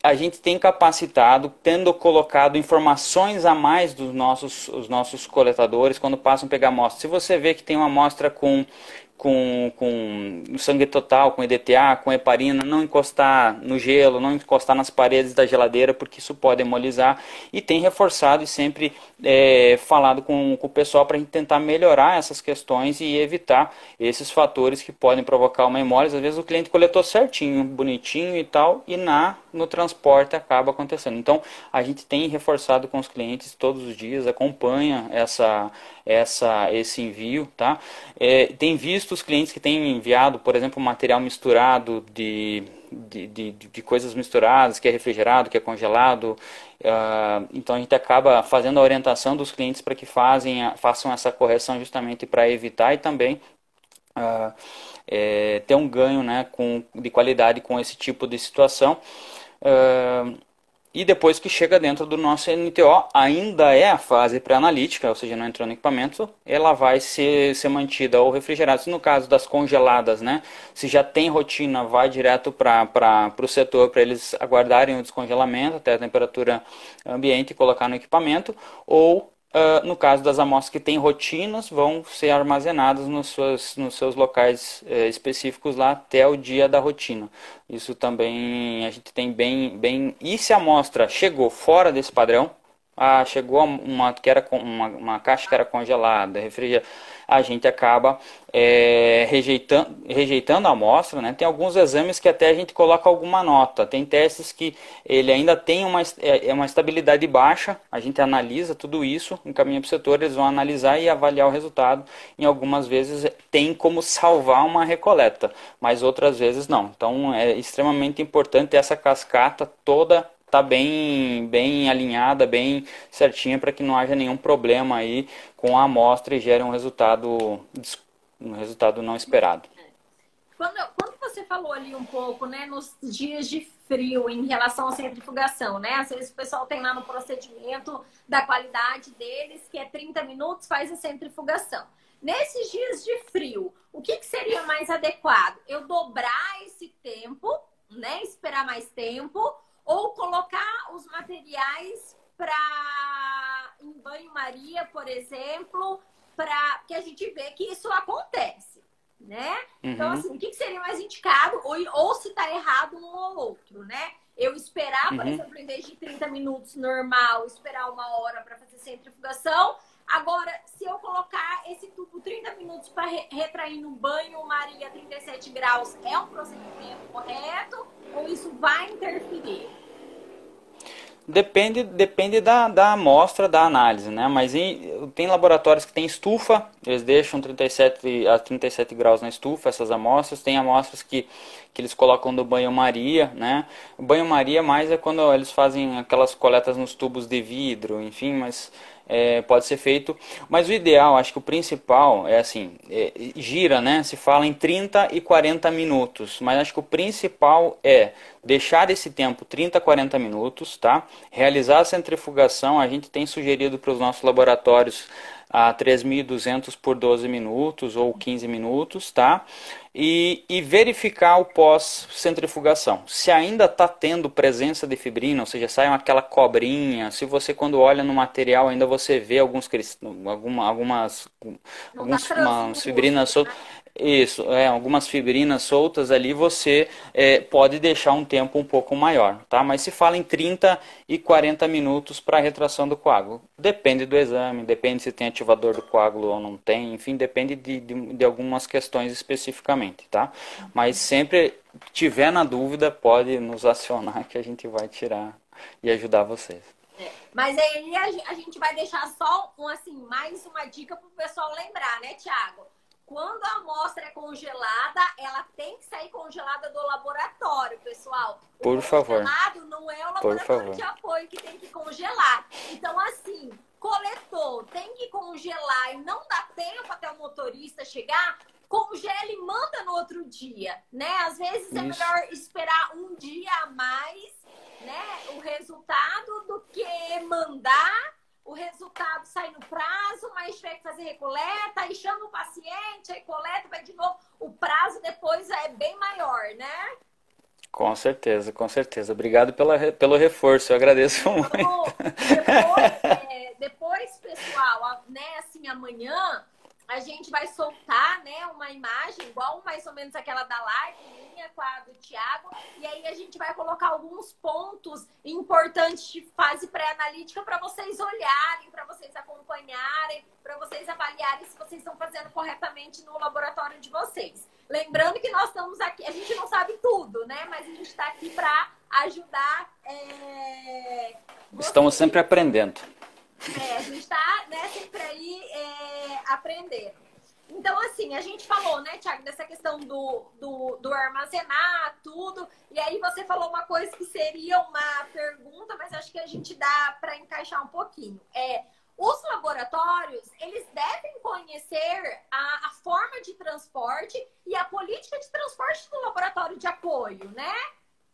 [SPEAKER 2] a gente tem capacitado, tendo colocado informações a mais dos os nossos coletadores quando passam a pegar amostra. Se você vê que tem uma amostra com sangue total, com EDTA, com heparina, não encostar no gelo, não encostar nas paredes da geladeira, porque isso pode hemolizar. E tem reforçado e sempre falado com o pessoal para a gente tentar melhorar essas questões e evitar esses fatores que podem provocar uma hemólise. Às vezes o cliente coletou certinho, bonitinho e tal, e no transporte acaba acontecendo. Então a gente tem reforçado com os clientes todos os dias, acompanha esse envio, tá? Tem visto os clientes que têm enviado, por exemplo, material misturado de coisas misturadas, que é refrigerado, que é congelado. Então a gente acaba fazendo a orientação dos clientes para que façam essa correção justamente para evitar e também ter um ganho, né, de qualidade com esse tipo de situação. E depois que chega dentro do nosso NTO, ainda é a fase pré-analítica, ou seja, não entrou no equipamento, ela vai ser mantida ou refrigerada. Se no caso das congeladas, né, se já tem rotina, vai direto para o setor para eles aguardarem o descongelamento até a temperatura ambiente e colocar no equipamento, ou No caso das amostras que têm rotinas, vão ser armazenadas nos seus locais específicos lá até o dia da rotina. Isso também a gente tem bem. E se a amostra chegou fora desse padrão, chegou uma caixa que era congelada, refrigerada, a gente acaba rejeitando a amostra, né? Tem alguns exames que até a gente coloca alguma nota. Tem testes que ele ainda tem uma estabilidade baixa, a gente analisa tudo isso, encaminha para o setor, eles vão analisar e avaliar o resultado. Em algumas vezes tem como salvar uma recoleta, mas outras vezes não. Então é extremamente importante ter essa cascata toda tá bem alinhada, bem certinha para que não haja nenhum problema aí com a amostra e gere um resultado não esperado.
[SPEAKER 1] Quando você falou ali um pouco, né, nos dias de frio em relação à centrifugação, né? Às vezes o pessoal tem lá no procedimento da qualidade deles, que é 30 minutos, faz a centrifugação. Nesses dias de frio, o que seria mais adequado? Eu dobrar esse tempo, né? Esperar mais tempo, ou colocar os materiais em banho-maria, por exemplo, que a gente vê que isso acontece, né? Então, assim, o que seria mais indicado? Ou se está errado um ou outro, né? Eu esperar, por exemplo, em vez de 30 minutos normal, esperar 1 hora para fazer centrifugação. Agora, se eu colocar esse tubo 30 minutos para retrair no banho-maria a 37 graus, é um procedimento correto ou isso vai interferir?
[SPEAKER 2] Depende da amostra, da análise, né? Mas tem laboratórios que tem estufa, eles deixam 37 a 37 graus na estufa, essas amostras. Tem amostras que eles colocam do banho-maria, né? O banho-maria mais é quando eles fazem aquelas coletas nos tubos de vidro, enfim, mas pode ser feito. Mas o ideal, acho que o principal é assim, gira, né? Se fala em 30 e 40 minutos, mas acho que o principal é deixar esse tempo 30 a 40 minutos, tá? Realizar a centrifugação, a gente tem sugerido para os nossos laboratórios a 3.200 por 12 minutos ou 15 minutos, tá? E verificar o pós-centrifugação. Se ainda está tendo presença de fibrina, ou seja, sai aquela cobrinha, se você quando olha no material ainda você vê algumas fibrinas soltas. Isso, algumas fibrinas soltas ali, você pode deixar um tempo um pouco maior, tá? Mas se fala em 30 e 40 minutos para retração do coágulo. Depende do exame, depende se tem ativador do coágulo ou não tem, enfim, depende de algumas questões especificamente, tá? Mas sempre tiver na dúvida, pode nos acionar que a gente vai tirar e ajudar vocês.
[SPEAKER 1] Mas aí a gente vai deixar só mais uma dica para o pessoal lembrar, né, Thiago? Quando a amostra é congelada, ela tem que sair congelada do laboratório, pessoal.
[SPEAKER 2] Por favor.
[SPEAKER 1] Congelado não é o laboratório de apoio que tem que congelar. Então, assim, coletor tem que congelar e não dá tempo até o motorista chegar, congela e manda no outro dia, né? Às vezes é melhor esperar um dia a mais, né? O resultado do que mandar. O resultado sai no prazo, mas tiver que fazer recoleta, aí chama o paciente, aí coleta, vai de novo. O prazo depois é bem maior, né?
[SPEAKER 2] Com certeza, com certeza. Obrigado pelo reforço, eu agradeço muito.
[SPEAKER 1] Depois, pessoal, né, assim, amanhã a gente vai soltar, né, uma imagem igual mais ou menos aquela da live, minha com a do Thiago, e aí a gente vai colocar alguns pontos importantes de fase pré-analítica para vocês olharem, para vocês acompanharem, para vocês avaliarem se vocês estão fazendo corretamente no laboratório de vocês. Lembrando que nós estamos aqui, a gente não sabe tudo, né, mas a gente está aqui para ajudar.
[SPEAKER 2] Estamos sempre aprendendo.
[SPEAKER 1] A gente está, né, sempre aí aprendendo. Então, assim, a gente falou, né, Thiago, dessa questão do armazenar tudo. E aí você falou uma coisa que seria uma pergunta, mas acho que a gente dá para encaixar um pouquinho. Os laboratórios, eles devem conhecer a forma de transporte e a política de transporte do laboratório de apoio, né?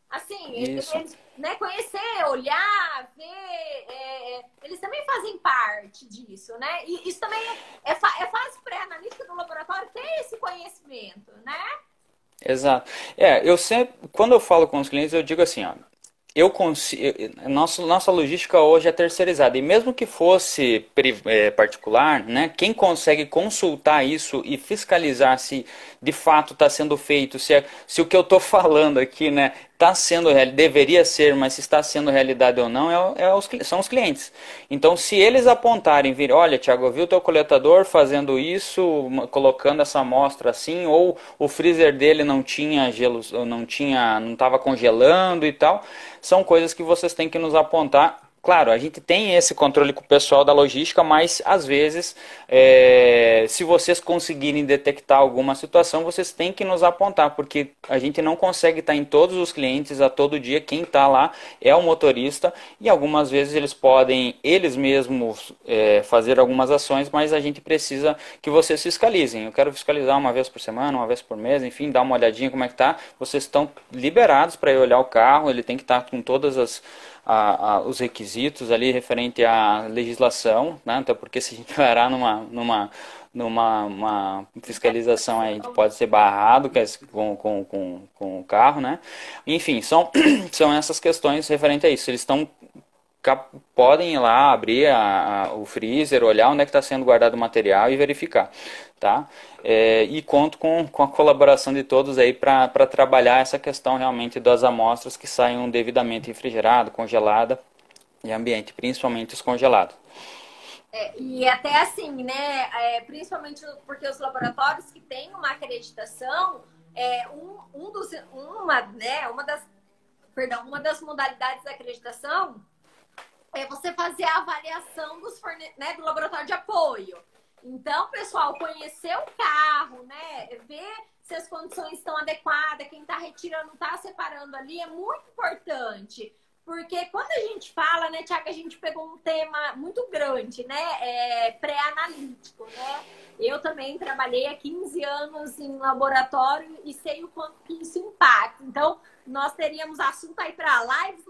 [SPEAKER 1] Assim, eles, né, conhecer, olhar, ver, eles também fazem parte disso, né? E isso também é fase pré-analítica do laboratório ter esse conhecimento, né?
[SPEAKER 2] Exato. Eu sempre, quando eu falo com os clientes, eu digo assim, ó, eu consigo, nossa logística hoje é terceirizada. E mesmo que fosse particular, né, quem consegue consultar isso e fiscalizar se de fato está sendo feito, se o que eu estou falando aqui, né, está sendo deveria ser, mas se está sendo realidade ou não, são os clientes. Então, se eles apontarem, vir, olha, Thiago, eu vi o teu coletador fazendo isso, colocando essa amostra assim, ou o freezer dele não tinha gelo, não estava congelando e tal, são coisas que vocês têm que nos apontar. Claro, a gente tem esse controle com o pessoal da logística, mas às vezes, se vocês conseguirem detectar alguma situação, vocês têm que nos apontar, porque a gente não consegue estar em todos os clientes a todo dia. Quem está lá é o motorista e algumas vezes eles podem, eles mesmos, fazer algumas ações, mas a gente precisa que vocês fiscalizem. Eu quero fiscalizar uma vez por semana, uma vez por mês, enfim, dar uma olhadinha como é que está. Vocês estão liberados para ir olhar o carro, ele tem que estar com todas os requisitos ali referente à legislação, né? Até porque se a gente parar numa fiscalização aí, a gente pode ser barrado com o carro, né? Enfim, são essas questões referente a isso. Eles podem ir lá, abrir o freezer, olhar onde é que está sendo guardado o material e verificar, tá? E conto com a colaboração de todos aí para trabalhar essa questão realmente das amostras que saiam devidamente refrigerado, congelada em ambiente, principalmente os congelados.
[SPEAKER 1] E até assim, né? Principalmente porque os laboratórios que têm uma acreditação, uma das modalidades da acreditação é você fazer a avaliação do laboratório de apoio. Então, pessoal, conhecer o carro, né? Ver se as condições estão adequadas, quem está retirando, está separando ali, é muito importante. Porque quando a gente fala, né, Thiago, a gente pegou um tema muito grande, né? Pré-analítico, né? Eu também trabalhei há 15 anos em laboratório e sei o quanto que isso impacta. Então, nós teríamos assunto aí para lives,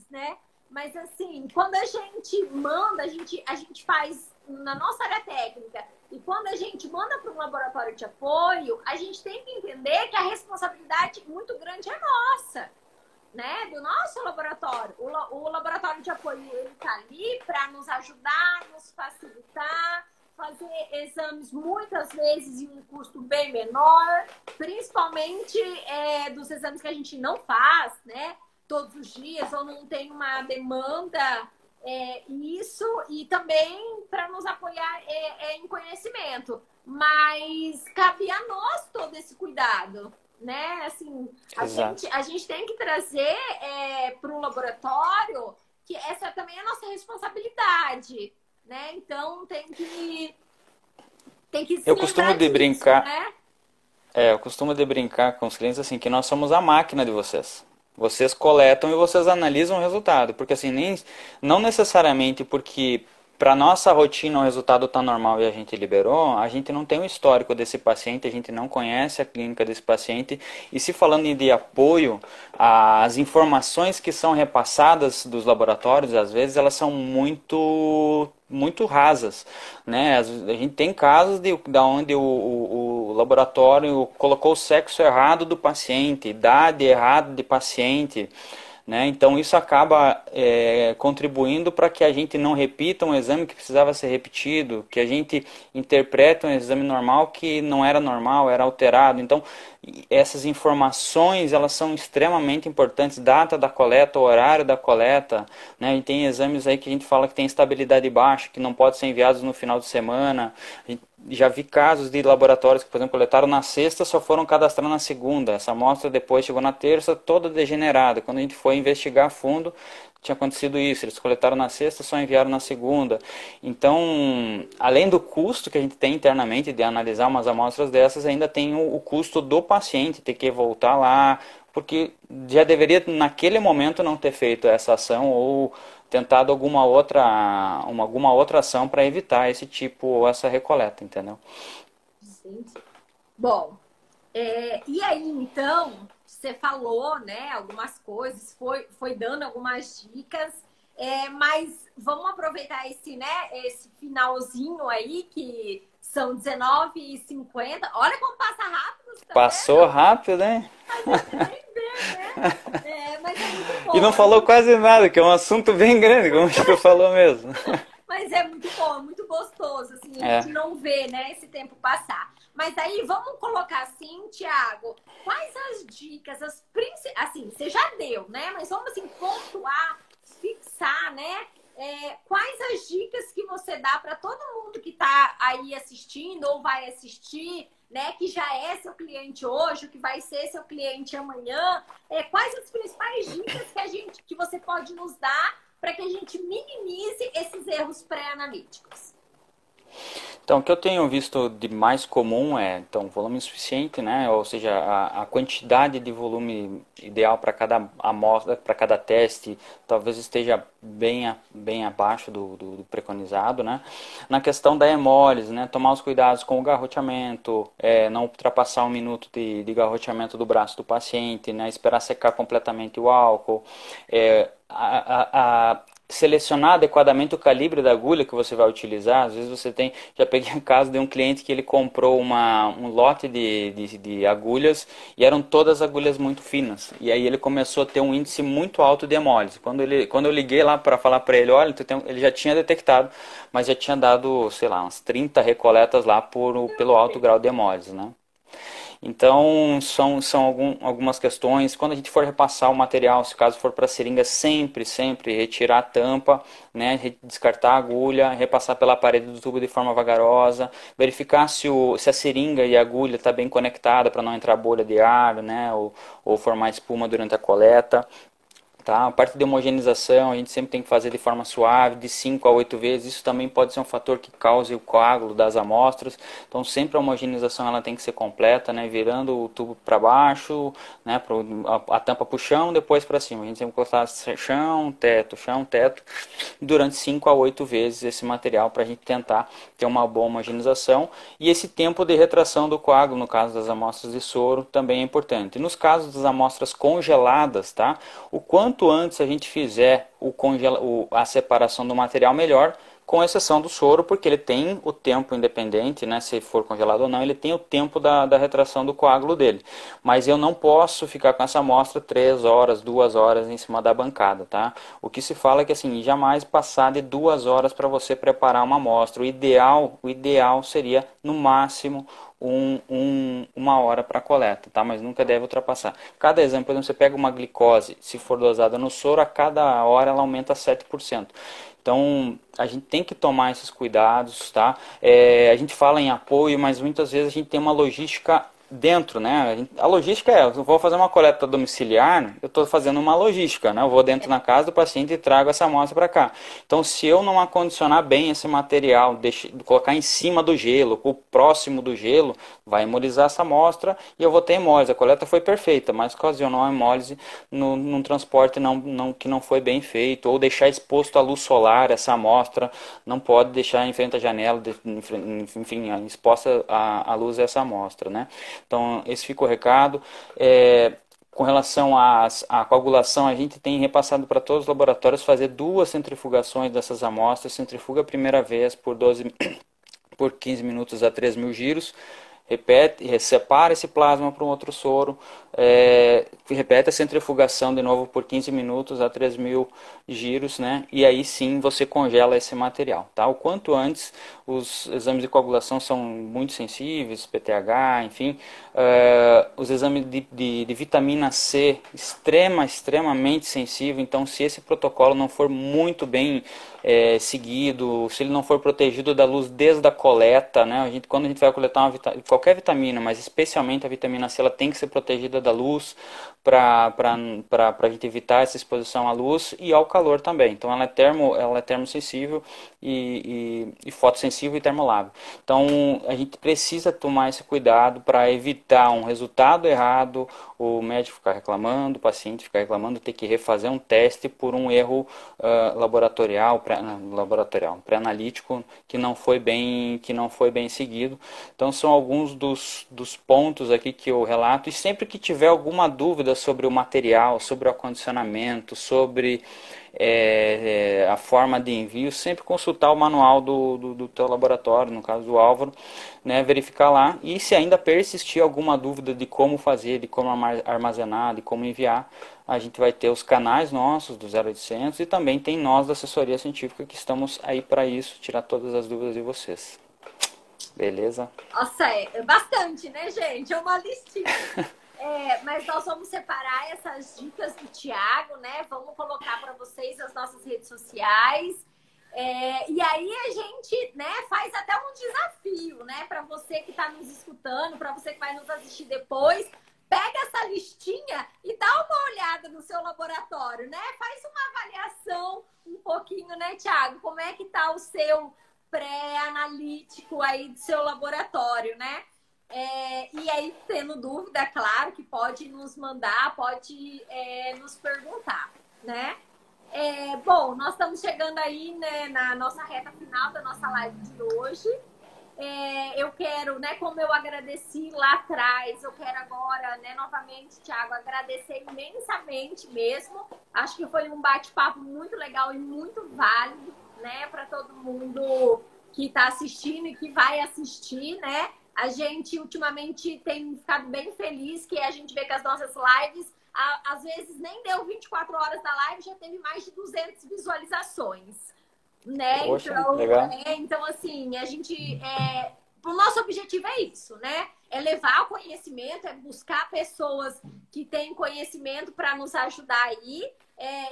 [SPEAKER 1] né? Mas assim, quando a gente manda, a gente faz na nossa área técnica. E quando a gente manda para um laboratório de apoio, a gente tem que entender que a responsabilidade muito grande é nossa, né? Do nosso laboratório. O laboratório de apoio, ele está ali para nos ajudar, nos facilitar, fazer exames muitas vezes em um custo bem menor, principalmente dos exames que a gente não faz, né? Todos os dias, ou não tem uma demanda, isso, e também para nos apoiar em conhecimento. Mas cabe a nós todo esse cuidado, né? Assim, a gente tem que trazer para o laboratório que essa também é a nossa responsabilidade, né? Então tem que se
[SPEAKER 2] Eu costumo de
[SPEAKER 1] disso,
[SPEAKER 2] brincar,
[SPEAKER 1] né?
[SPEAKER 2] eu costumo de brincar com os clientes assim que nós somos a máquina de vocês. Vocês coletam e vocês analisam o resultado, porque assim, não necessariamente porque para nossa rotina o resultado está normal e a gente liberou, a gente não tem o histórico desse paciente, a gente não conhece a clínica desse paciente. E se falando de apoio, as informações que são repassadas dos laboratórios, às vezes elas são muito rasas, né? A gente tem casos de onde o laboratório colocou o sexo errado do paciente, idade errada de paciente, né? Então isso acaba contribuindo para que a gente não repita um exame que precisava ser repetido, que a gente interpreta um exame normal que não era normal, era alterado. Então essas informações elas são extremamente importantes, data da coleta, horário da coleta, né? E tem exames aí que a gente fala que tem estabilidade baixa, que não pode ser enviados no final de semana. Já vi casos de laboratórios que, por exemplo, coletaram na sexta, só foram cadastrar na segunda. Essa amostra depois chegou na terça, toda degenerada. Quando a gente foi investigar a fundo, tinha acontecido isso. Eles coletaram na sexta, só enviaram na segunda. Então, além do custo que a gente tem internamente de analisar umas amostras dessas, ainda tem o custo do paciente, ter que voltar lá, porque já deveria, naquele momento, não ter feito essa ação ou tentado alguma outra ação para evitar essa recoleta, entendeu?
[SPEAKER 1] Sim. Bom, e aí então, você falou, né, algumas coisas, foi dando algumas dicas, mas vamos aproveitar esse finalzinho aí, que são 19h50. Olha como passa rápido, você tá
[SPEAKER 2] Passou
[SPEAKER 1] vendo?
[SPEAKER 2] rápido, né?
[SPEAKER 1] A gente nem vê, né? Mas é muito
[SPEAKER 2] E não
[SPEAKER 1] bom.
[SPEAKER 2] falou quase nada, que é um assunto bem grande, como você falou mesmo.
[SPEAKER 1] Mas é muito bom, muito gostoso, assim, a
[SPEAKER 2] É.
[SPEAKER 1] gente não vê, né, esse tempo passar. Mas aí, vamos colocar assim, Tiago, quais as dicas, assim, você já deu, né? Mas vamos, assim, pontuar, fixar, né? Quais as dicas que você dá para todo mundo que está aí assistindo ou vai assistir, né? Que já é seu cliente hoje, que vai ser seu cliente amanhã. Quais as principais dicas que você pode nos dar para que a gente minimize esses erros pré-analíticos?
[SPEAKER 2] Então, o que eu tenho visto de mais comum é, então, volume suficiente, né? Ou seja, a quantidade de volume ideal para cada amostra, para cada teste, talvez esteja bem abaixo do preconizado, né? Na questão da hemólise, né? Tomar os cuidados com o garroteamento, não ultrapassar 1 minuto de garroteamento do braço do paciente, né? Esperar secar completamente o álcool, selecionar adequadamente o calibre da agulha que você vai utilizar. Às vezes você tem, já peguei o caso de um cliente que ele comprou um lote de agulhas e eram todas agulhas muito finas. E aí ele começou a ter um índice muito alto de hemólise. Quando eu liguei lá para falar para ele, olha, ele já tinha detectado, mas já tinha dado, sei lá, umas 30 recoletas lá pelo alto grau de hemólise, né? Então, são algumas questões. Quando a gente for repassar o material, se caso for para seringa, sempre retirar a tampa, né, descartar a agulha, repassar pela parede do tubo de forma vagarosa, verificar se a seringa e a agulha está bem conectada para não entrar bolha de ar, né, ou formar espuma durante a coleta. Tá? A parte de homogeneização a gente sempre tem que fazer de forma suave, de 5 a 8 vezes. Isso também pode ser um fator que cause o coágulo das amostras. Então sempre a homogeneização ela tem que ser completa, né? Virando o tubo para baixo, né? A tampa para o chão, depois para cima. A gente sempre colocar chão, teto, durante 5 a 8 vezes esse material para a gente tentar ter uma boa homogeneização. E esse tempo de retração do coágulo, no caso das amostras de soro, também é importante. E nos casos das amostras congeladas, tá? O quanto antes a gente fizer a separação do material, melhor, com exceção do soro, porque ele tem o tempo independente, né, se for congelado ou não, ele tem o tempo da retração do coágulo dele. Mas eu não posso ficar com essa amostra 3 horas, 2 horas em cima da bancada, tá? O que se fala é que assim, jamais passar de 2 horas para você preparar uma amostra. O ideal seria, no máximo, 1 hora para coleta, tá? Mas nunca deve ultrapassar. Cada exame, por exemplo, você pega uma glicose, se for dosada no soro, a cada hora ela aumenta 7%. Então, a gente tem que tomar esses cuidados, tá? A gente fala em apoio, mas muitas vezes a gente tem uma logística dentro, né? A logística eu vou fazer uma coleta domiciliar, eu estou fazendo uma logística, né? Eu vou dentro na casa do paciente e trago essa amostra para cá. Então, se eu não acondicionar bem esse material, colocar em cima do gelo, ou próximo do gelo, vai hemolizar essa amostra e eu vou ter hemólise. A coleta foi perfeita, mas ocasionou a hemólise num transporte que não foi bem feito, ou deixar exposto à luz solar essa amostra, não pode deixar em frente à janela, enfim, exposta à luz essa amostra, né? Então, esse fica o recado. Com relação à coagulação, a gente tem repassado para todos os laboratórios fazer 2 centrifugações dessas amostras. Centrifuga a primeira vez por 15 minutos a 3.000 giros. Separa esse plasma para um outro soro, repete a centrifugação de novo por 15 minutos a 3.000 giros, né? E aí sim você congela esse material, tá? O quanto antes, os exames de coagulação são muito sensíveis, PTH, enfim, os exames de vitamina C, extremamente sensível. Então, se esse protocolo não for muito bem seguido, se ele não for protegido da luz desde a coleta, né? Quando a gente vai coletar qualquer vitamina, mas especialmente a vitamina C, ela tem que ser protegida da luz para a gente evitar essa exposição à luz e ao calor também. Então ela é termosensível e fotossensível e termolável. Então a gente precisa tomar esse cuidado para evitar um resultado errado, o médico ficar reclamando, o paciente ficar reclamando, ter que refazer um teste por um erro laboratorial, pré-analítico que não foi bem seguido. Então são alguns dos pontos aqui que eu relato, e sempre que tiver alguma dúvida sobre o material, sobre o acondicionamento, sobre a forma de envio, sempre consultar o manual do teu laboratório, no caso do Álvaro, né, verificar lá. E se ainda persistir alguma dúvida de como fazer, de como armazenar, de como enviar, a gente vai ter os canais nossos do 0800 e também tem nós da assessoria científica que estamos aí para isso, tirar todas as dúvidas de vocês. Beleza?
[SPEAKER 1] Nossa, é bastante, né, gente? É uma listinha. Mas nós vamos separar essas dicas do Thiago, né? Vamos colocar para vocês nas nossas redes sociais. E aí a gente, né, faz até um desafio, né? Para você que está nos escutando, para você que vai nos assistir depois, pega essa listinha e dá uma olhada no seu laboratório, né? Faz uma avaliação um pouquinho, né, Thiago? Como é que tá o seu pré-analítico aí do seu laboratório, né? E aí, tendo dúvida, claro que pode nos mandar, pode nos perguntar, né? Bom, nós estamos chegando aí, né, na nossa reta final da nossa live de hoje. Eu quero, né, como eu agradeci lá atrás, eu quero agora, né, novamente, Thiago, agradecer imensamente mesmo. Acho que foi um bate-papo muito legal e muito válido, né, para todo mundo que está assistindo e que vai assistir, né? A gente ultimamente tem ficado bem feliz que a gente vê que as nossas lives, às vezes nem deu 24 horas da live, já teve mais de 200 visualizações, né?
[SPEAKER 2] Poxa,
[SPEAKER 1] então,
[SPEAKER 2] legal.
[SPEAKER 1] Então, assim, a gente... o nosso objetivo é isso, né? É levar o conhecimento, é buscar pessoas que têm conhecimento para nos ajudar aí.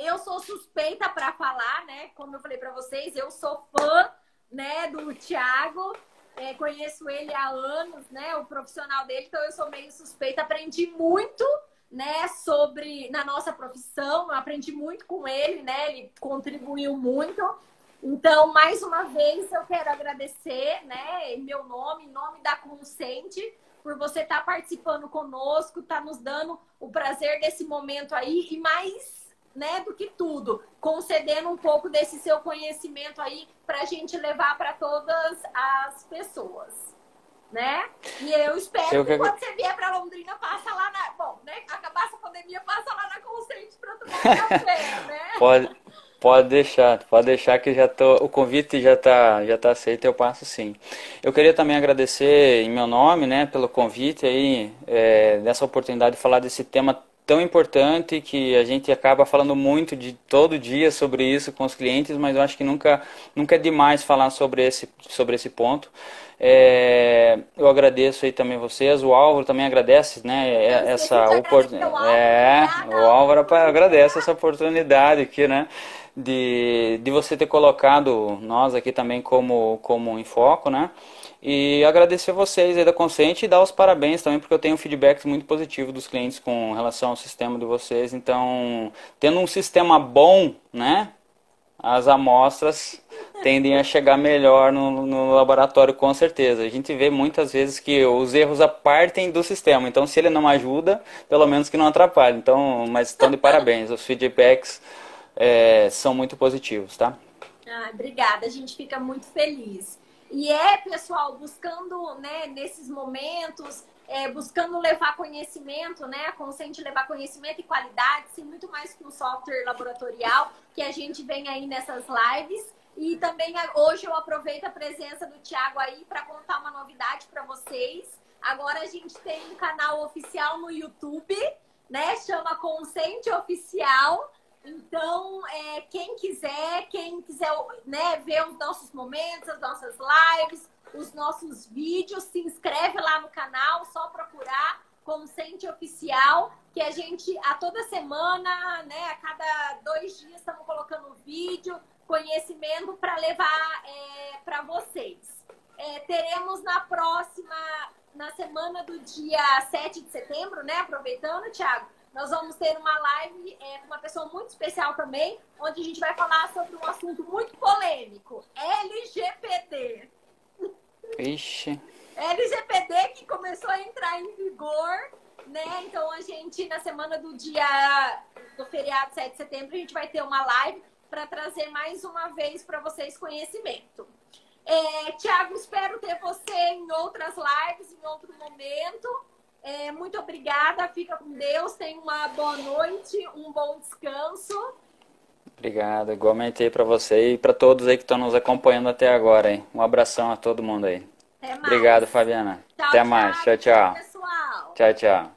[SPEAKER 1] Eu sou suspeita para falar, né? Como eu falei para vocês, eu sou fã, né, do Thiago. Conheço ele há anos, né? O profissional dele, então eu sou meio suspeita. Aprendi muito, né, na nossa profissão. Eu aprendi muito com ele, né? Ele contribuiu muito. Então, mais uma vez, eu quero agradecer, né, em meu nome, em nome da Consente, por você estar participando conosco, estar nos dando o prazer desse momento aí e mais, né, do que tudo, concedendo um pouco desse seu conhecimento aí para a gente levar para todas as pessoas, né? E eu espero que quando você vier para Londrina, passa lá na... Bom, né, acabar essa pandemia, passa lá na Consente para tomar um café, né?
[SPEAKER 2] Pode deixar que o convite já tá aceito, eu passo sim. Eu queria também agradecer em meu nome, né, pelo convite aí, dessa oportunidade de falar desse tema tão importante que a gente acaba falando muito de todo dia sobre isso com os clientes, mas eu acho que nunca é demais falar sobre esse ponto. Eu agradeço aí também vocês, o Álvaro também agradece, né, essa oportunidade. O Álvaro agradece essa oportunidade aqui, né, de você ter colocado nós aqui também como em foco, né? E agradecer a vocês aí da Consciente e dar os parabéns também, porque eu tenho feedbacks muito positivos dos clientes com relação ao sistema de vocês. Então, tendo um sistema bom, né, as amostras tendem a chegar melhor no laboratório, com certeza. A gente vê muitas vezes que os erros partem do sistema. Então, se ele não ajuda, pelo menos que não atrapalhe. Então, mas estão de parabéns. Os feedbacks são muito positivos, tá?
[SPEAKER 1] Obrigada, a gente fica muito feliz. E pessoal, buscando, né, nesses momentos, buscando levar conhecimento, né, a Consciente levar conhecimento e qualidade, sim, muito mais que um software laboratorial que a gente vem aí nessas lives. E também hoje eu aproveito a presença do Thiago aí para contar uma novidade para vocês. Agora a gente tem um canal oficial no YouTube, né, chama Consciente Oficial. Então, quem quiser, né, ver os nossos momentos, as nossas lives, os nossos vídeos, se inscreve lá no canal, só procurar Consciente Oficial, que a gente, a toda semana, né, a cada 2 dias, estamos colocando vídeo, conhecimento para levar para vocês. Teremos na semana do dia 7 de setembro, né, aproveitando, Thiago, nós vamos ter uma live com uma pessoa muito especial também, onde a gente vai falar sobre um assunto muito polêmico, LGPD.
[SPEAKER 2] Ixi.
[SPEAKER 1] LGPD que começou a entrar em vigor, né? Então a gente, na semana do feriado 7 de setembro, a gente vai ter uma live para trazer mais uma vez para vocês conhecimento. Thiago, espero ter você em outras lives, em outro momento. Muito obrigada, fica com Deus, tenha uma boa noite, um bom descanso.
[SPEAKER 2] Obrigado, igualmente aí para você e para todos aí que estão nos acompanhando até agora, hein? Um abração a todo mundo aí.
[SPEAKER 1] Até mais.
[SPEAKER 2] Obrigado, Fabiana.
[SPEAKER 1] Tchau,
[SPEAKER 2] Até mais.
[SPEAKER 1] tchau.
[SPEAKER 2] Tchau,
[SPEAKER 1] Tchau,
[SPEAKER 2] tchau.
[SPEAKER 1] pessoal.
[SPEAKER 2] Tchau, tchau.